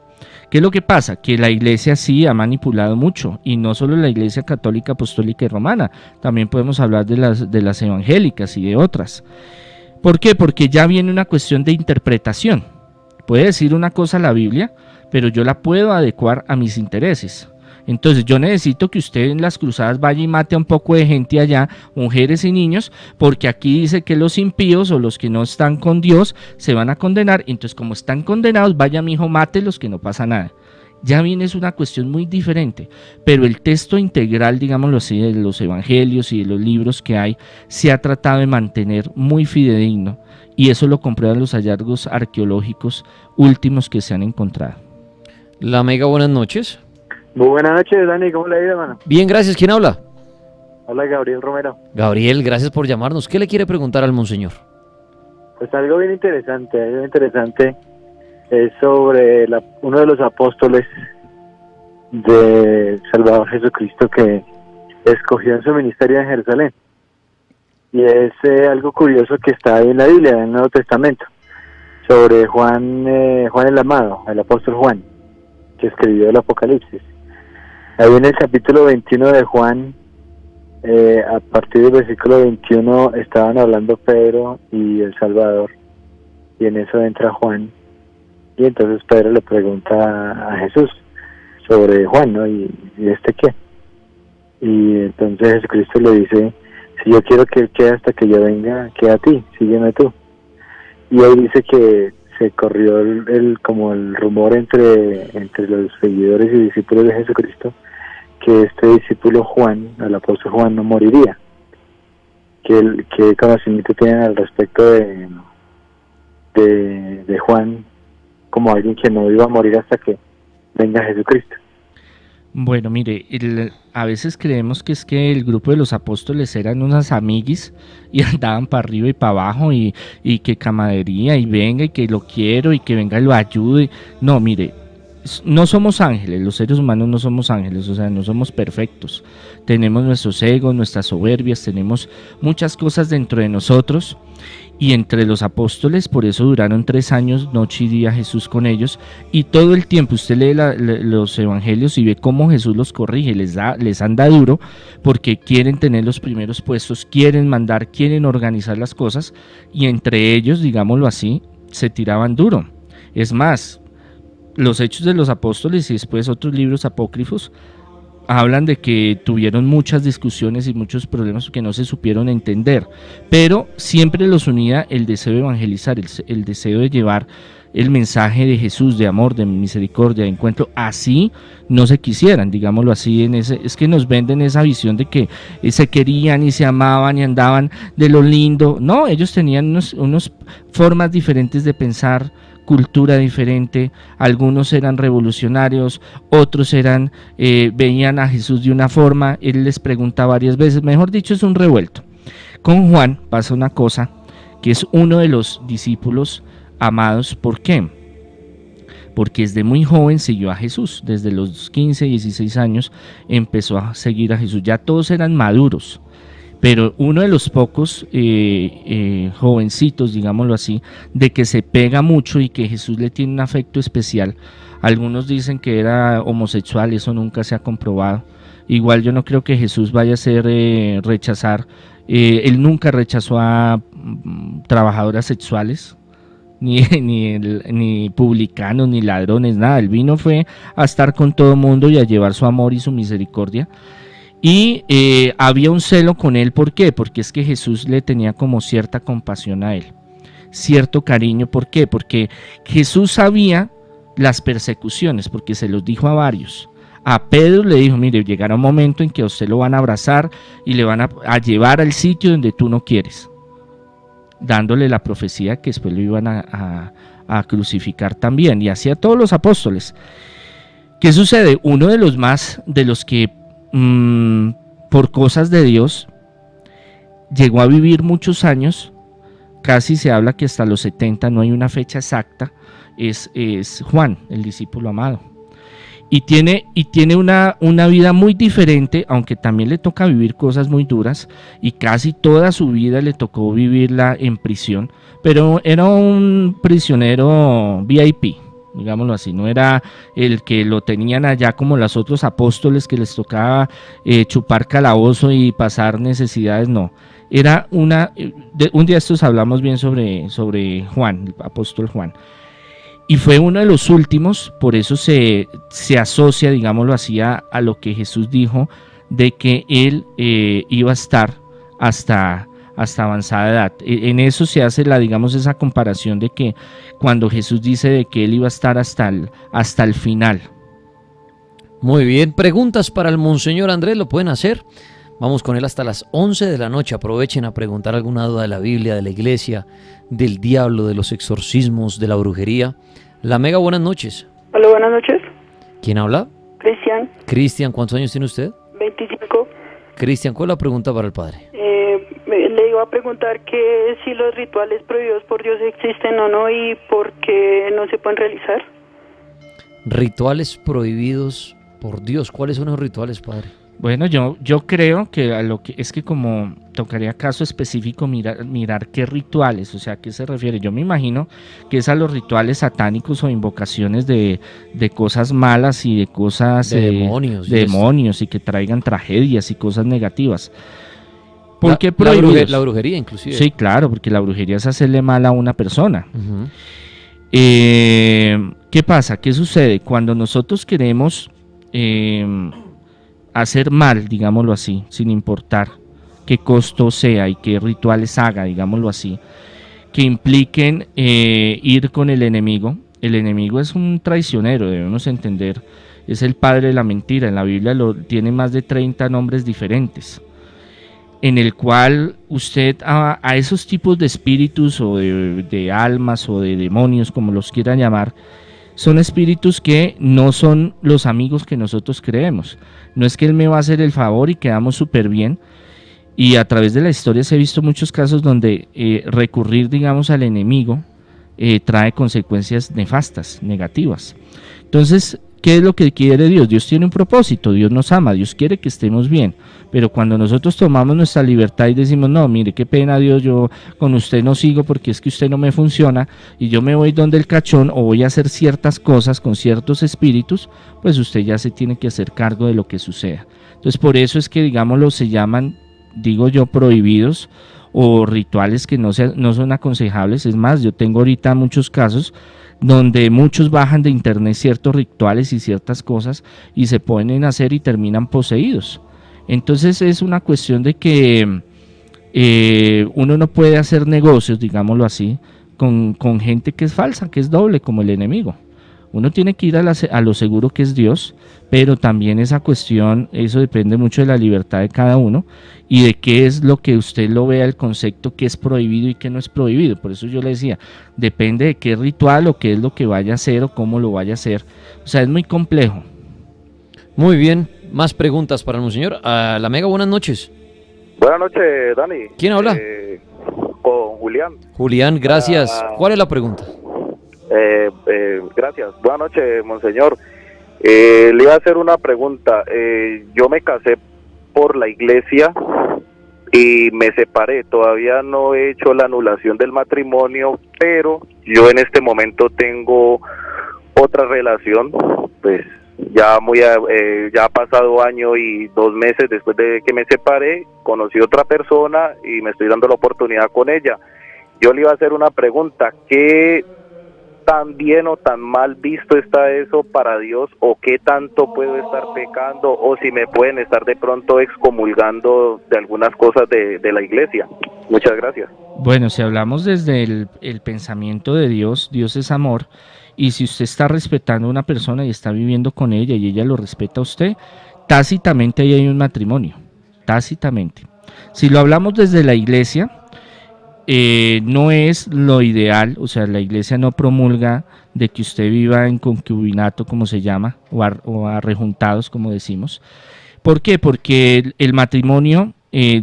B: ¿Qué es lo que pasa? Que la iglesia sí ha manipulado mucho, y no solo la iglesia católica, apostólica y romana, también podemos hablar de las evangélicas y de otras. ¿Por qué? Porque ya viene una cuestión de interpretación. Puede decir una cosa la Biblia, pero yo la puedo adecuar a mis intereses. Entonces yo necesito que usted en las cruzadas vaya y mate a un poco de gente allá, mujeres y niños, porque aquí dice que los impíos o los que no están con Dios se van a condenar. Entonces, como están condenados, vaya mi hijo, mátelos, que no pasa nada. Ya viene, es una cuestión muy diferente, pero el texto integral, digámoslo así, de los evangelios y de los libros que hay, se ha tratado de mantener muy fidedigno, y eso lo comprueban los hallazgos arqueológicos últimos que se han encontrado.
A: La Mega, buenas noches.
G: Muy buenas noches, Dani, ¿cómo le ha ido, hermano?
A: Bien, gracias. ¿Quién habla?
G: Hola, Gabriel Romero.
A: Gabriel, gracias por llamarnos. ¿Qué le quiere preguntar al monseñor?
G: Pues algo bien interesante es sobre uno de los apóstoles de Salvador Jesucristo que escogió en su ministerio en Jerusalén. Y es algo curioso que está ahí en la Biblia, en el Nuevo Testamento, sobre Juan el Amado, el apóstol Juan, que escribió el Apocalipsis. Ahí en el capítulo 21 de Juan, a partir del versículo 21, estaban hablando Pedro y el Salvador, y en eso entra Juan, y entonces Pedro le pregunta a Jesús sobre Juan, ¿no? ¿Y este qué? Y entonces Jesucristo le dice: si yo quiero que él quede hasta que yo venga, queda a ti, sígueme tú. Y ahí dice que se corrió como el rumor entre los seguidores y discípulos de Jesucristo, que este discípulo Juan, el apóstol Juan, no moriría. ¿Qué conocimiento tienen al respecto de Juan como alguien que no iba a morir hasta que venga Jesucristo?
B: Bueno, mire, a veces creemos que es que el grupo de los apóstoles eran unas amiguis y andaban para arriba y para abajo y que camaradería y venga y que lo quiero y que venga y lo ayude. No, mire, no somos ángeles, los seres humanos no somos ángeles, o sea, no somos perfectos. Tenemos nuestros egos, nuestras soberbias, tenemos muchas cosas dentro de nosotros. Y entre los apóstoles, por eso duraron 3 años, noche y día, Jesús con ellos. Y todo el tiempo usted lee los evangelios y ve cómo Jesús los corrige, les anda duro, porque quieren tener los primeros puestos, quieren mandar, quieren organizar las cosas. Y entre ellos, digámoslo así, se tiraban duro. Es más, los Hechos de los Apóstoles y después otros libros apócrifos hablan de que tuvieron muchas discusiones y muchos problemas que no se supieron entender, pero siempre los unía el deseo de evangelizar, el deseo de llevar el mensaje de Jesús, de amor, de misericordia, de encuentro, así no se quisieran, digámoslo así, es que nos venden esa visión de que se querían y se amaban y andaban de lo lindo. No, ellos tenían unas formas diferentes de pensar, cultura diferente, algunos eran revolucionarios, otros veían a Jesús de una forma. Él les pregunta varias veces, mejor dicho, es un revuelto. Con Juan pasa una cosa, que es uno de los discípulos amados. ¿Por qué? Porque desde muy joven siguió a Jesús, desde los 15, 16 años empezó a seguir a Jesús, ya todos eran maduros. Pero uno de los pocos jovencitos, digámoslo así, de que se pega mucho y que Jesús le tiene un afecto especial. Algunos dicen que era homosexual, eso nunca se ha comprobado. Igual yo no creo que Jesús vaya a ser rechazar. Él nunca rechazó a trabajadoras sexuales, ni publicanos, ni ladrones, nada. Él vino fue a estar con todo el mundo y a llevar su amor y su misericordia. Y había un celo con él. ¿Por qué? Porque es que Jesús le tenía como cierta compasión a él, cierto cariño. ¿Por qué? Porque Jesús sabía las persecuciones, porque se los dijo a varios. A Pedro le dijo: mire, llegará un momento en que a usted lo van a abrazar y le van a llevar al sitio donde tú no quieres, dándole la profecía que después lo iban a crucificar también. Y así a todos los apóstoles. ¿Qué sucede? Uno de los que por cosas de Dios llegó a vivir muchos años, casi se habla que hasta los 70, no hay una fecha exacta, es Juan, el discípulo amado. Y tiene una vida muy diferente, aunque también le toca vivir cosas muy duras, y casi toda su vida le tocó vivirla en prisión, pero era un prisionero VIP, digámoslo así, no era el que lo tenían allá como los otros apóstoles que les tocaba chupar calabozo y pasar necesidades, no. Era un día estos hablamos bien sobre Juan, el apóstol Juan. Y fue uno de los últimos, por eso se asocia, digámoslo así, a lo que Jesús dijo de que él iba a estar hasta avanzada edad. En eso se hace digamos, esa comparación de que cuando Jesús dice de que él iba a estar hasta el final.
A: Muy bien, preguntas para el Monseñor Andrés, lo pueden hacer. Vamos con él hasta las 11 de la noche. Aprovechen a preguntar alguna duda de la Biblia, de la iglesia, del diablo, de los exorcismos, de la brujería. La Mega, buenas noches.
H: Hola, buenas noches.
A: ¿Quién habla?
H: Cristian.
A: Cristian, ¿cuántos años tiene usted?
H: 25.
A: Cristian, ¿cuál es la pregunta para el padre?
H: Le iba a preguntar que si los rituales prohibidos por Dios existen o no y por qué no se pueden realizar.
A: Rituales prohibidos por Dios. ¿Cuáles son los rituales, padre?
B: Bueno, yo creo que a lo que es que como tocaría caso específico mirar qué rituales, o sea, a qué se refiere. Yo me imagino que es a los rituales satánicos o invocaciones de cosas malas y de cosas demonios y que traigan tragedias y cosas negativas. ¿Por qué prohibidos?
A: La brujería, inclusive.
B: Sí, claro, porque la brujería es hacerle mal a una persona.
A: Uh-huh.
B: ¿Qué pasa? ¿Qué sucede? Cuando nosotros queremos hacer mal, digámoslo así, sin importar qué costo sea y qué rituales haga, digámoslo así, que impliquen ir con el enemigo. El enemigo es un traicionero, debemos entender, es el padre de la mentira. En la Biblia tiene más de 30 nombres diferentes, en el cual usted a esos tipos de espíritus o de almas o de demonios, como los quieran llamar, son espíritus que no son los amigos que nosotros creemos. No es que él me va a hacer el favor y quedamos súper bien. Y a través de la historia se ha visto muchos casos donde recurrir, digamos, al enemigo trae consecuencias nefastas, negativas. Entonces, ¿qué es lo que quiere Dios? Dios tiene un propósito, Dios nos ama, Dios quiere que estemos bien. Pero cuando nosotros tomamos nuestra libertad y decimos, no, mire, qué pena Dios, yo con usted no sigo porque es que usted no me funciona y yo me voy donde el cachón o voy a hacer ciertas cosas con ciertos espíritus, pues usted ya se tiene que hacer cargo de lo que suceda. Entonces por eso es que, digámoslo, se llaman, digo yo, prohibidos o rituales que no son aconsejables. Es más, yo tengo ahorita muchos casos donde muchos bajan de internet ciertos rituales y ciertas cosas y se ponen a hacer y terminan poseídos. Entonces es una cuestión de que uno no puede hacer negocios, digámoslo así, con gente que es falsa, que es doble, como el enemigo. Uno tiene que ir a lo seguro que es Dios, pero también esa cuestión, eso depende mucho de la libertad de cada uno y de qué es lo que usted lo vea, el concepto que es prohibido y qué no es prohibido. Por eso yo le decía, depende de qué ritual o qué es lo que vaya a hacer o cómo lo vaya a hacer. O sea, es muy complejo.
A: Muy bien, más preguntas para el Monseñor. La Mega, buenas noches.
C: Buenas noches, Dani.
A: ¿Quién habla?
C: Con Julián.
A: Julián, gracias. ¿Cuál es la pregunta?
C: Gracias. Buenas noches, Monseñor. Le iba a hacer una pregunta. Yo me casé por la iglesia y me separé. Todavía no he hecho la anulación del matrimonio, pero yo en este momento tengo otra relación, pues ya ya ha pasado año y 2 meses después de que me separé, conocí otra persona y me estoy dando la oportunidad con ella. Yo le iba a hacer una pregunta, ¿qué tan bien o tan mal visto está eso para Dios, o qué tanto puedo estar pecando, o si me pueden estar de pronto excomulgando de algunas cosas de la iglesia? Muchas gracias.
B: Bueno, si hablamos desde el pensamiento de Dios, Dios es amor, y si usted está respetando a una persona y está viviendo con ella y ella lo respeta a usted, tácitamente ahí hay un matrimonio, tácitamente. Si lo hablamos desde la iglesia, no es lo ideal, o sea, la iglesia no promulga de que usted viva en concubinato, como se llama, o arrejuntados, como decimos. ¿Por qué? Porque el matrimonio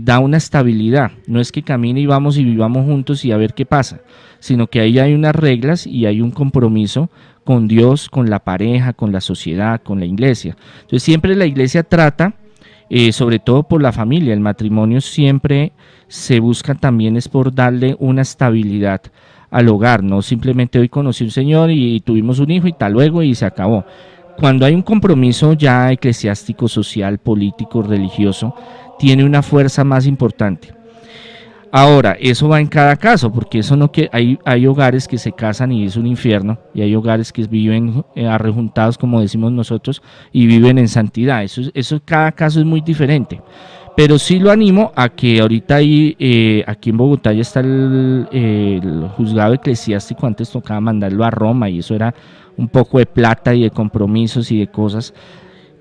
B: da una estabilidad, no es que camine y vivamos juntos y a ver qué pasa, sino que ahí hay unas reglas y hay un compromiso con Dios, con la pareja, con la sociedad, con la iglesia. Entonces siempre la iglesia trata, sobre todo por la familia, el matrimonio siempre se busca también es por darle una estabilidad al hogar, no simplemente hoy conocí un señor y tuvimos un hijo y tal luego y se acabó. Cuando hay un compromiso ya eclesiástico, social, político, religioso, tiene una fuerza más importante. Ahora, eso va en cada caso, porque eso no que hay hogares que se casan y es un infierno, y hay hogares que viven arrejuntados, como decimos nosotros, y viven en santidad. Eso cada caso es muy diferente. Pero sí lo animo a que ahorita aquí en Bogotá ya está el juzgado eclesiástico. Antes tocaba mandarlo a Roma y eso era un poco de plata y de compromisos y de cosas.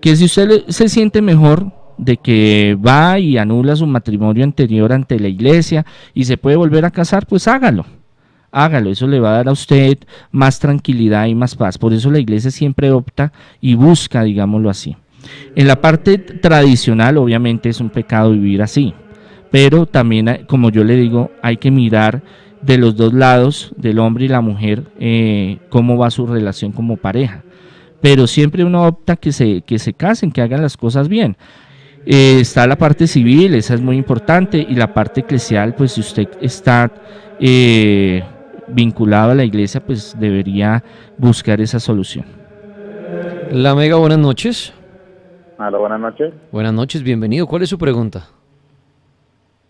B: Que si usted se siente mejor de que va y anula su matrimonio anterior ante la iglesia y se puede volver a casar, pues hágalo, eso le va a dar a usted más tranquilidad y más paz. Por eso la iglesia siempre opta y busca, digámoslo así. En la parte tradicional, obviamente es un pecado vivir así, pero también, como yo le digo, hay que mirar de los dos lados, del hombre y la mujer, cómo va su relación como pareja. Pero siempre uno opta que se casen, que hagan las cosas bien. Está la parte civil, esa es muy importante, y la parte eclesial, pues si usted está vinculado a la iglesia, pues debería buscar esa solución.
A: La Mega, buenas noches.
E: Hola, buenas noches.
A: Buenas noches, bienvenido. ¿Cuál es su pregunta?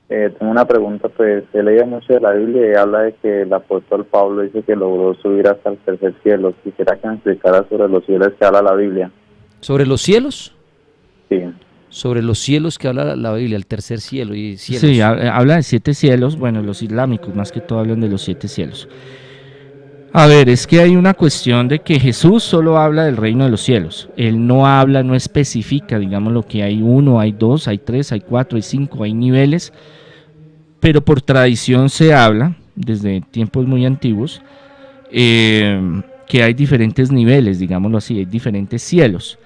E: Tengo una pregunta, pues he leído mucho de la Biblia y habla de que el apóstol Pablo dice que logró subir hasta el tercer cielo. Quisiera que me explicara sobre los cielos que habla la Biblia.
A: ¿Sobre los cielos?
E: Sí.
A: Sobre los cielos que habla la Biblia, el tercer cielo y cielos.
B: Sí, habla de 7 cielos, bueno, los islámicos más que todo hablan de los 7 cielos. A ver, es que hay una cuestión de que Jesús solo habla del reino de los cielos. Él no habla, no especifica, digamos, lo que hay 1, hay 2, hay 3, hay 4, hay 5, hay niveles, pero por tradición se habla, desde tiempos muy antiguos, que hay diferentes niveles, digámoslo así, hay diferentes cielos.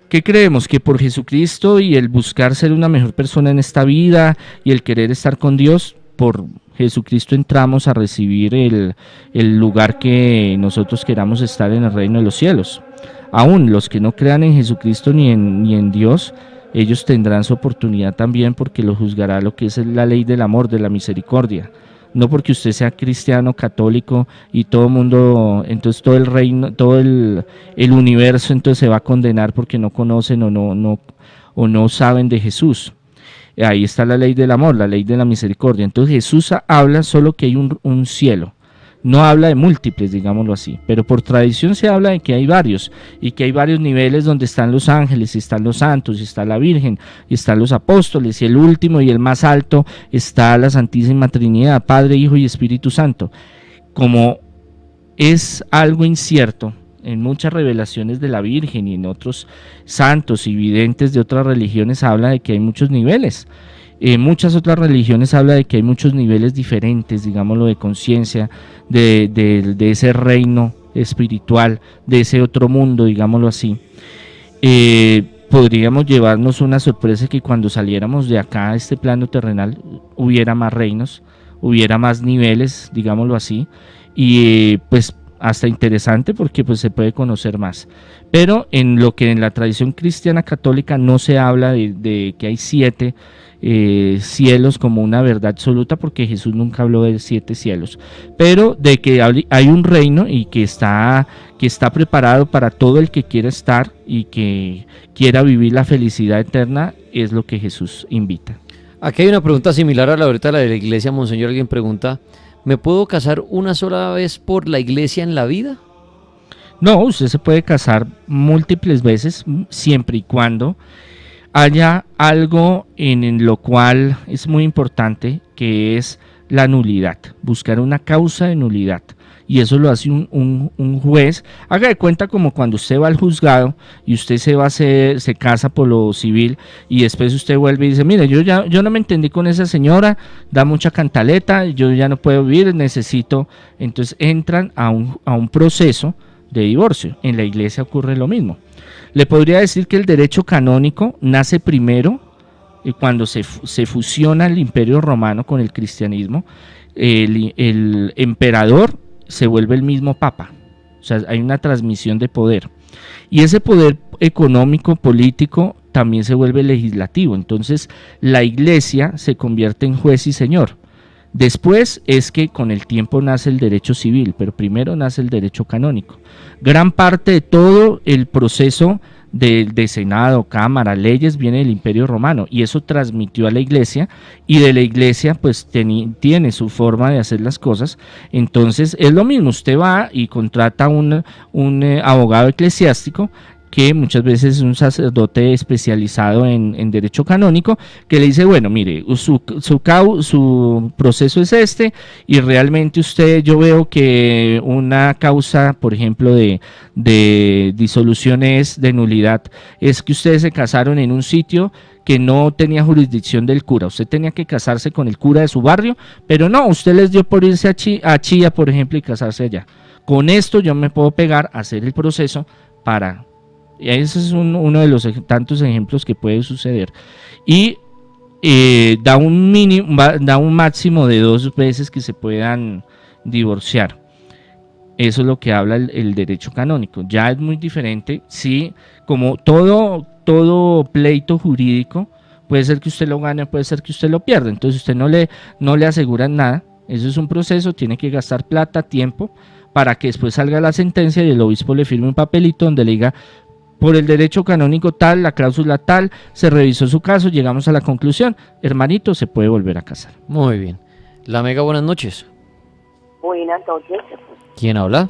B: ¿Qué creemos? Que por Jesucristo y el buscar ser una mejor persona en esta vida y el querer estar con Dios, por Jesucristo entramos a recibir el lugar que nosotros queramos estar en el reino de los cielos. Aún los que no crean en Jesucristo ni en Dios, ellos tendrán su oportunidad también, porque lo juzgará lo que es la ley del amor, de la misericordia. No porque usted sea cristiano, católico y todo el mundo, entonces todo el reino, todo el universo entonces se va a condenar porque no conocen o no saben de Jesús. Ahí está la ley del amor, la ley de la misericordia. Entonces Jesús habla solo que hay un cielo. No habla de múltiples, digámoslo así, pero por tradición se habla de que hay varios, y que hay varios niveles donde están los ángeles, y están los santos, y está la Virgen, y están los apóstoles, y el último y el más alto está la Santísima Trinidad, Padre, Hijo y Espíritu Santo. Como es algo incierto, en muchas revelaciones de la Virgen y en otros santos y videntes de otras religiones habla de que hay muchos niveles. En muchas otras religiones habla de que hay muchos niveles diferentes, digámoslo, de conciencia, de ese reino espiritual, de ese otro mundo, digámoslo así. Podríamos llevarnos una sorpresa que cuando saliéramos de acá a este plano terrenal hubiera más reinos, hubiera más niveles, digámoslo así, y pues hasta interesante porque pues se puede conocer más. Pero en lo que en la tradición cristiana católica no se habla de que hay 7 cielos como una verdad absoluta, porque Jesús nunca habló de 7 cielos, pero de que hay un reino y que está preparado para todo el que quiera estar y que quiera vivir la felicidad eterna, es lo que Jesús invita.
A: Aquí hay una pregunta similar a la ahorita de la iglesia, monseñor. Alguien pregunta: ¿me puedo casar una sola vez por la iglesia en la vida?
B: No, usted se puede casar múltiples veces, siempre y cuando haya algo en lo cual es muy importante, que es la nulidad, buscar una causa de nulidad. Y eso lo hace un juez. Haga de cuenta como cuando usted va al juzgado y usted se casa por lo civil, y después usted vuelve y dice: mire, yo no me entendí con esa señora, da mucha cantaleta, yo ya no puedo vivir, necesito. Entonces entran a un proceso de divorcio. En la iglesia ocurre lo mismo. Le podría decir que el derecho canónico nace primero cuando se fusiona el Imperio Romano con el cristianismo. El emperador se vuelve el mismo papa, o sea, hay una transmisión de poder, y ese poder económico, político, también se vuelve legislativo. Entonces la iglesia se convierte en juez y señor Después es que con el tiempo nace el derecho civil, pero primero nace el derecho canónico. Gran parte de todo el proceso de Senado, Cámara, leyes, viene del Imperio Romano, y eso transmitió a la Iglesia, y de la Iglesia pues tiene su forma de hacer las cosas. Entonces es lo mismo, usted va y contrata un abogado eclesiástico, que muchas veces es un sacerdote especializado en derecho canónico, que le dice, bueno, mire, su proceso es este, y realmente yo veo que una causa, por ejemplo, de disoluciones de nulidad, es que ustedes se casaron en un sitio que no tenía jurisdicción del cura. Usted tenía que casarse con el cura de su barrio, pero no, usted les dio por irse a Chía, por ejemplo, y casarse allá. Con esto yo me puedo pegar a hacer el proceso para... Y ese es uno de los tantos ejemplos que puede suceder. Y da un máximo de 2 veces que se puedan divorciar. Eso es lo que habla el derecho canónico. Ya es muy diferente. Sí, como todo pleito jurídico, puede ser que usted lo gane, puede ser que usted lo pierda. Entonces usted no le aseguran nada. Eso es un proceso, tiene que gastar plata, tiempo, para que después salga la sentencia y el obispo le firme un papelito donde le diga: por el derecho canónico tal, la cláusula tal, se revisó su caso, llegamos a la conclusión, hermanito, se puede volver a casar.
A: Muy bien. La Mega, buenas noches.
I: Buenas noches.
A: ¿Quién habla?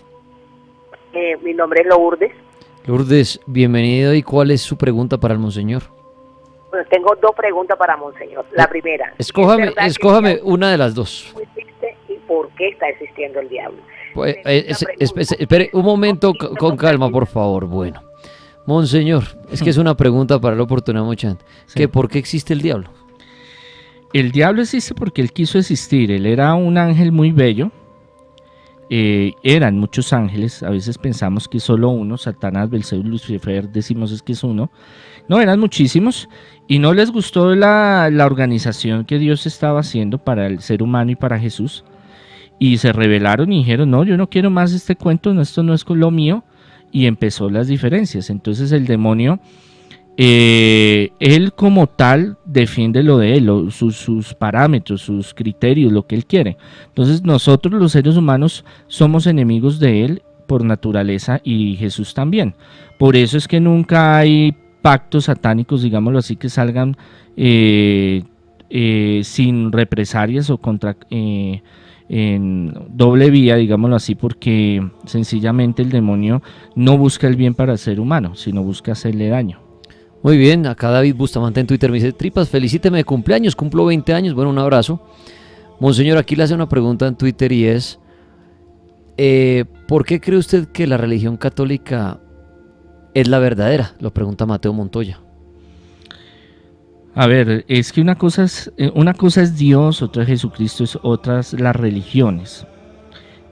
I: Mi nombre es Lourdes.
A: Lourdes, bienvenido. ¿Y cuál es su pregunta para el monseñor?
I: Bueno, tengo 2 preguntas para monseñor. La primera.
A: Escójame una de las 2.
I: ¿Existe y por qué está existiendo el diablo?
A: Pues, espere un momento, con calma, por favor. Bueno. Monseñor, es que es una pregunta para la oportunidad mucha gente. Sí. ¿Por qué existe el diablo?
B: El diablo existe porque él quiso existir. Él era un ángel muy bello. Eran muchos ángeles. A veces pensamos que solo uno. Satanás, Belcebú, Lucifer, decimos es que es uno. No, eran muchísimos. Y no les gustó la organización que Dios estaba haciendo para el ser humano y para Jesús. Y se rebelaron y dijeron: no, yo no quiero más este cuento. No, esto no es lo mío. Y empezó las diferencias. Entonces el demonio, él como tal defiende lo de él, sus parámetros, sus criterios, lo que él quiere. Entonces nosotros los seres humanos somos enemigos de él por naturaleza, y Jesús también. Por eso es que nunca hay pactos satánicos, digámoslo así, que salgan sin represalias o contra... en doble vía, digámoslo así, porque sencillamente el demonio no busca el bien para el ser humano, sino busca hacerle daño.
A: Muy bien, acá David Bustamante en Twitter me dice: Tripas, felicíteme de cumpleaños, cumplo 20 años, bueno, un abrazo. Monseñor, aquí le hace una pregunta en Twitter y es: ¿por qué cree usted que la religión católica es la verdadera? Lo pregunta Mateo Montoya.
B: A ver, es que una cosa es Dios, otra es Jesucristo, otras las religiones.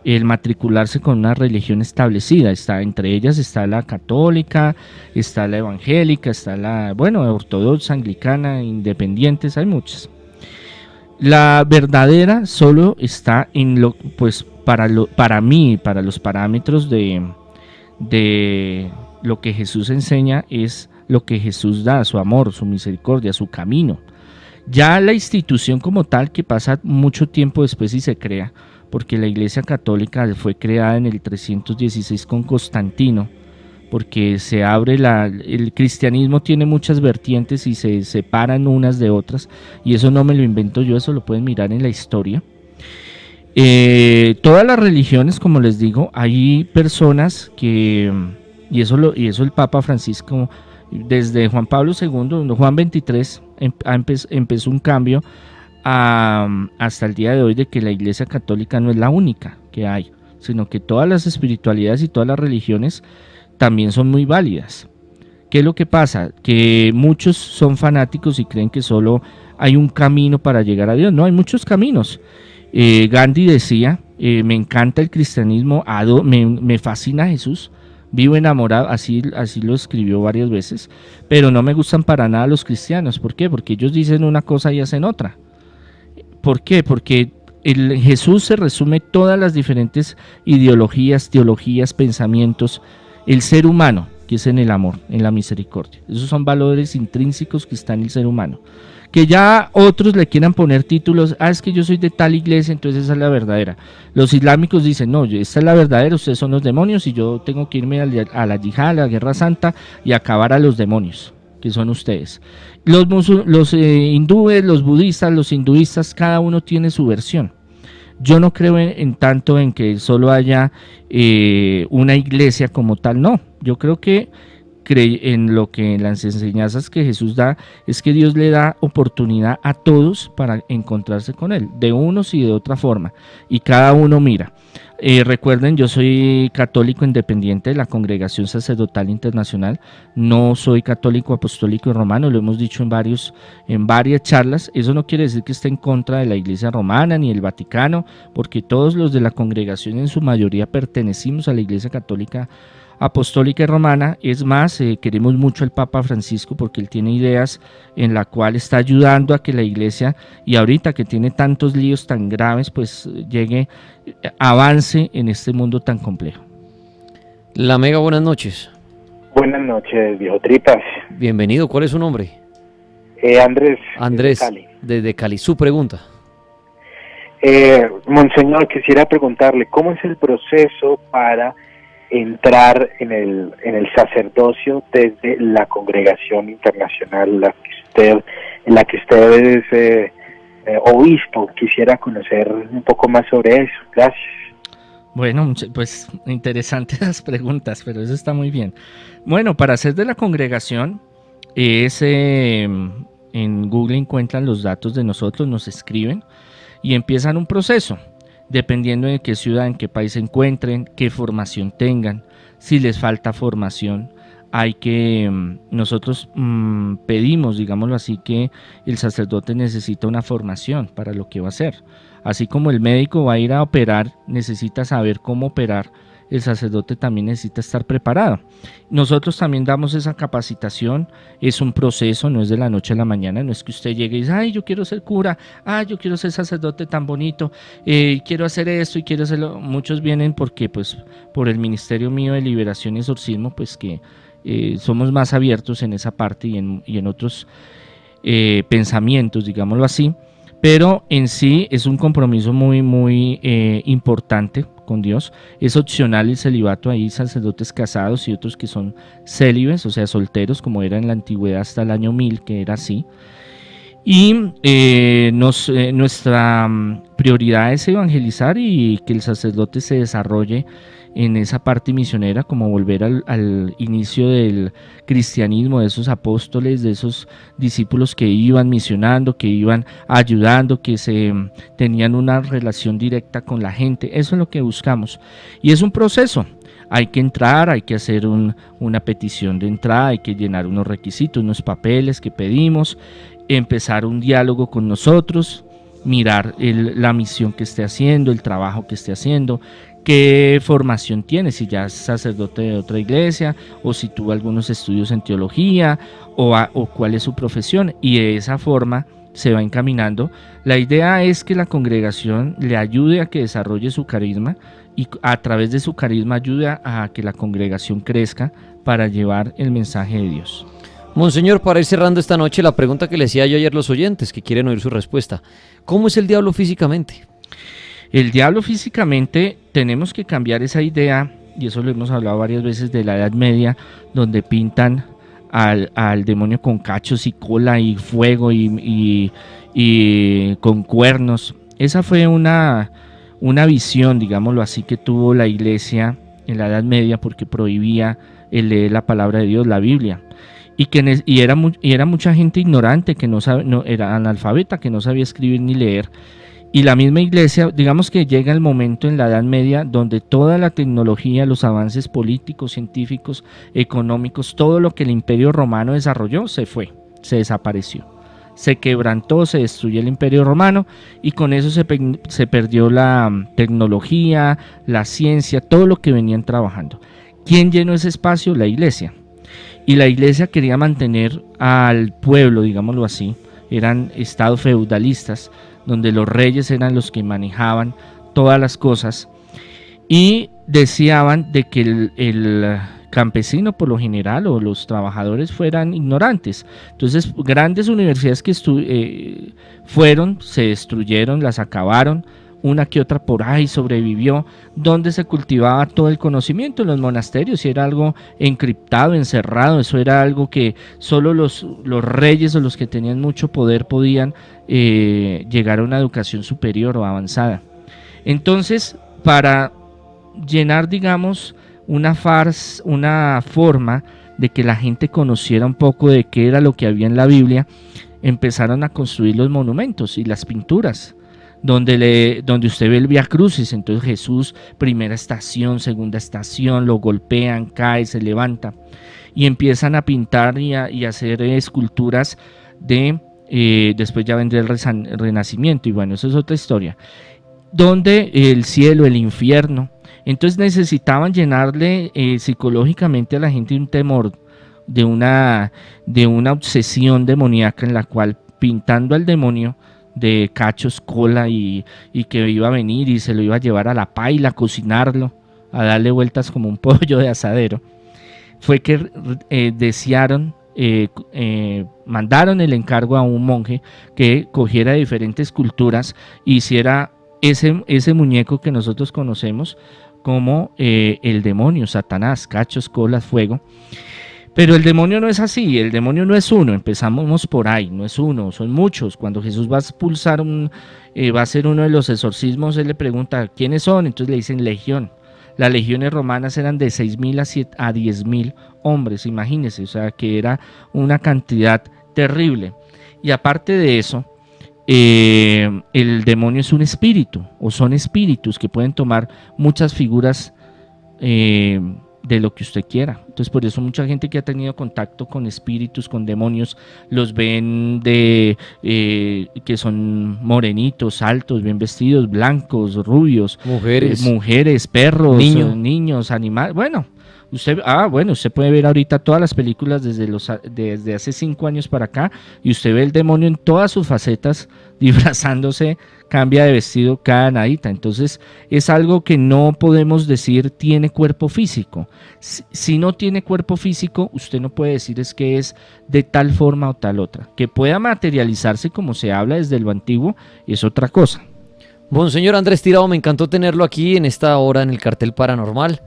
B: El matricularse con una religión establecida, entre ellas está la católica, está la evangélica, está la, ortodoxa, anglicana, independientes, hay muchas. La verdadera solo está en para mí, para los parámetros de lo que Jesús enseña, es lo que Jesús da, su amor, su misericordia, su camino. Ya la institución como tal, que pasa mucho tiempo después y se crea, porque la Iglesia Católica fue creada en el 316 con Constantino, porque se abre el cristianismo tiene muchas vertientes y se separan unas de otras, y eso no me lo invento yo, eso lo pueden mirar en la historia. Todas las religiones, como les digo, hay personas que, y eso el Papa Francisco, desde Juan Pablo II, Juan 23, empezó un cambio hasta el día de hoy, de que la Iglesia Católica no es la única que hay, sino que todas las espiritualidades y todas las religiones también son muy válidas. ¿Qué es lo que pasa? Que muchos son fanáticos y creen que solo hay un camino para llegar a Dios. No, hay muchos caminos. Gandhi decía: me encanta el cristianismo, me fascina Jesús, vivo enamorado, así lo escribió varias veces, pero no me gustan para nada los cristianos. ¿Por qué? Porque ellos dicen una cosa y hacen otra. ¿Por qué? Porque en Jesús se resume todas las diferentes ideologías, teologías, pensamientos. El ser humano que es en el amor, en la misericordia. Esos son valores intrínsecos que están en el ser humano. Que ya otros le quieran poner títulos, es que yo soy de tal iglesia, entonces esa es la verdadera. Los islámicos dicen, no, esta es la verdadera, ustedes son los demonios y yo tengo que irme a la yihad, a la guerra santa y acabar a los demonios, que son ustedes. Los hindúes, los budistas, los hinduistas, cada uno tiene su versión. Yo no creo en tanto en que solo haya una iglesia como tal, no. Yo creo que en lo que en las enseñanzas que Jesús da es que Dios le da oportunidad a todos para encontrarse con Él, de unos y de otra forma, y cada uno mira. Recuerden, yo soy católico independiente de la Congregación Sacerdotal Internacional, no soy católico apostólico y romano, lo hemos dicho en varias charlas. Eso no quiere decir que esté en contra de la Iglesia Romana ni el Vaticano, porque todos los de la congregación en su mayoría pertenecimos a la Iglesia Católica Apostólica y Romana. Es más, queremos mucho al Papa Francisco porque él tiene ideas en la cual está ayudando a que la Iglesia, y ahorita que tiene tantos líos tan graves, pues avance en este mundo tan complejo.
A: La Mega, buenas noches.
J: Buenas noches, viejo Tripas.
A: Bienvenido, ¿cuál es su nombre?
J: Andrés.
A: Andrés, desde Cali. Su pregunta.
J: Monseñor, quisiera preguntarle, ¿cómo es el proceso para entrar en el sacerdocio desde la congregación internacional en la que usted es obispo? Quisiera conocer un poco más sobre eso. Gracias.
B: Bueno, pues interesantes las preguntas, pero eso está muy bien. Bueno, para ser de la congregación, en Google encuentran los datos de nosotros, nos escriben y empiezan un proceso. Dependiendo de qué ciudad, en qué país se encuentren, qué formación tengan, si les falta formación, nosotros pedimos, digámoslo así, que el sacerdote necesita una formación para lo que va a hacer. Así como el médico va a ir a operar, necesita saber cómo operar, el sacerdote también necesita estar preparado. Nosotros también damos esa capacitación, es un proceso, no es de la noche a la mañana, no es que usted llegue y dice, ay, yo quiero ser cura, yo quiero ser sacerdote tan bonito, quiero hacer esto y quiero hacerlo. Muchos vienen porque, pues, por el ministerio mío de liberación y exorcismo, pues que somos más abiertos en esa parte y en otros pensamientos, digámoslo así, pero en sí es un compromiso muy, muy importante con Dios. Es opcional el celibato, hay sacerdotes casados y otros que son célibes, o sea, solteros, como era en la antigüedad hasta el año 1000, que era así. Y nuestra prioridad es evangelizar y que el sacerdote se desarrolle en esa parte misionera, como volver al inicio del cristianismo, de esos apóstoles, de esos discípulos que iban misionando, que iban ayudando, que tenían una relación directa con la gente. Eso es lo que buscamos. Y es un proceso. Hay que entrar, hay que hacer una petición de entrada, hay que llenar unos requisitos, unos papeles que pedimos, empezar un diálogo con nosotros, mirar la misión que esté haciendo, el trabajo que esté haciendo, qué formación tiene, si ya es sacerdote de otra iglesia o si tuvo algunos estudios en teología o cuál es su profesión, y de esa forma se va encaminando. La idea es que la congregación le ayude a que desarrolle su carisma y a través de su carisma ayude a que la congregación crezca para llevar el mensaje de Dios.
A: Monseñor, para ir cerrando esta noche, la pregunta que le decía yo ayer a los oyentes que quieren oír su respuesta: ¿cómo es el diablo físicamente?
B: El diablo físicamente, tenemos que cambiar esa idea, y eso lo hemos hablado varias veces, de la Edad Media, donde pintan al demonio con cachos y cola y fuego y con cuernos. Esa fue una visión, digámoslo así, que tuvo la iglesia en la Edad Media, porque prohibía el leer la palabra de Dios, la Biblia. Y era mucha gente ignorante, que era analfabeta, que no sabía escribir ni leer. Y la misma iglesia, digamos que llega el momento en la Edad Media donde toda la tecnología, los avances políticos, científicos, económicos, todo lo que el Imperio Romano desarrolló se desapareció. Se quebrantó, se destruyó el Imperio Romano y con eso se perdió la tecnología, la ciencia, todo lo que venían trabajando. ¿Quién llenó ese espacio? La iglesia. Y la iglesia quería mantener al pueblo, digámoslo así, eran estados feudalistas, donde los reyes eran los que manejaban todas las cosas, y deseaban de que el campesino por lo general o los trabajadores fueran ignorantes. Entonces grandes universidades que se destruyeron, las acabaron, una que otra por ahí sobrevivió, donde se cultivaba todo el conocimiento en los monasterios, y era algo encriptado, encerrado, eso era algo que solo los reyes o los que tenían mucho poder podían llegar a una educación superior o avanzada. Entonces, para llenar, digamos, una forma de que la gente conociera un poco de qué era lo que había en la Biblia, empezaron a construir los monumentos y las pinturas, donde usted ve el Vía Crucis. Entonces Jesús, primera estación, segunda estación, lo golpean, cae, se levanta, y empiezan a pintar y a hacer esculturas después ya vendría el Renacimiento, y bueno, eso es otra historia, donde el cielo, el infierno. Entonces necesitaban llenarle psicológicamente a la gente un temor, de una obsesión demoníaca, en la cual, pintando al demonio de cachos, cola, y que iba a venir y se lo iba a llevar a la paila, a cocinarlo, a darle vueltas como un pollo de asadero, fue que mandaron el encargo a un monje que cogiera diferentes culturas e hiciera ese muñeco que nosotros conocemos como el demonio, Satanás, cachos, colas, fuego. Pero el demonio no es así, el demonio no es uno, empezamos por ahí, no es uno, son muchos. Cuando Jesús va a expulsar va a hacer uno de los exorcismos, él le pregunta ¿quiénes son? Entonces le dicen legión. Las legiones romanas eran de 6.000 a 10.000 hombres, imagínense, o sea que era una cantidad terrible. Y aparte de eso, el demonio es un espíritu, o son espíritus que pueden tomar muchas figuras de lo que usted quiera. Entonces por eso mucha gente que ha tenido contacto con espíritus, con demonios, los ven que son morenitos, altos, bien vestidos, blancos, rubios, mujeres, perros, niños, animales. Bueno, usted puede ver ahorita todas las películas desde hace 5 años para acá, y usted ve el demonio en todas sus facetas, disfrazándose, cambia de vestido cada nadita. Entonces es algo que no podemos decir tiene cuerpo físico. Si no tiene cuerpo físico, usted no puede decir es que es de tal forma o tal otra. Que pueda materializarse como se habla desde lo antiguo es otra cosa.
A: Monseñor Andrés Tirado, me encantó tenerlo aquí en esta hora en el Cartel Paranormal.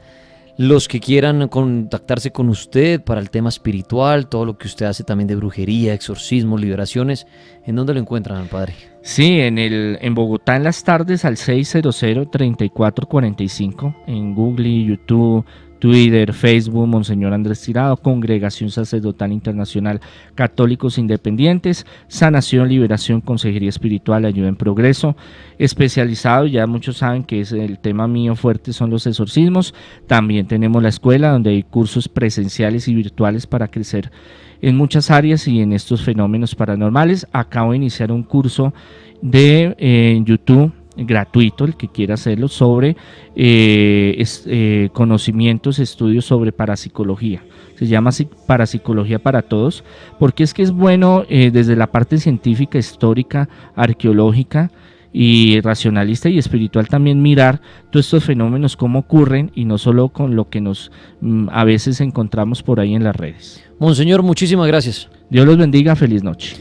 A: Los que quieran contactarse con usted para el tema espiritual, todo lo que usted hace también de brujería, exorcismos, liberaciones, ¿en dónde lo encuentran, padre?
B: Sí, en Bogotá en las tardes al 600-3445, en Google, YouTube, Twitter, Facebook, Monseñor Andrés Tirado, Congregación Sacerdotal Internacional Católicos Independientes, Sanación, Liberación, Consejería Espiritual, Ayuda en Progreso, especializado, ya muchos saben que es el tema mío fuerte, son los exorcismos. También tenemos la escuela donde hay cursos presenciales y virtuales para crecer en muchas áreas y en estos fenómenos paranormales. Acabo de iniciar un curso en YouTube gratuito, el que quiera hacerlo, sobre conocimientos, estudios sobre parapsicología. Se llama Parapsicología para Todos, porque es que es bueno desde la parte científica, histórica, arqueológica y racionalista y espiritual también mirar todos estos fenómenos, cómo ocurren, y no solo con lo que nos a veces encontramos por ahí en las redes.
A: Monseñor, muchísimas gracias.
B: Dios los bendiga, feliz noche.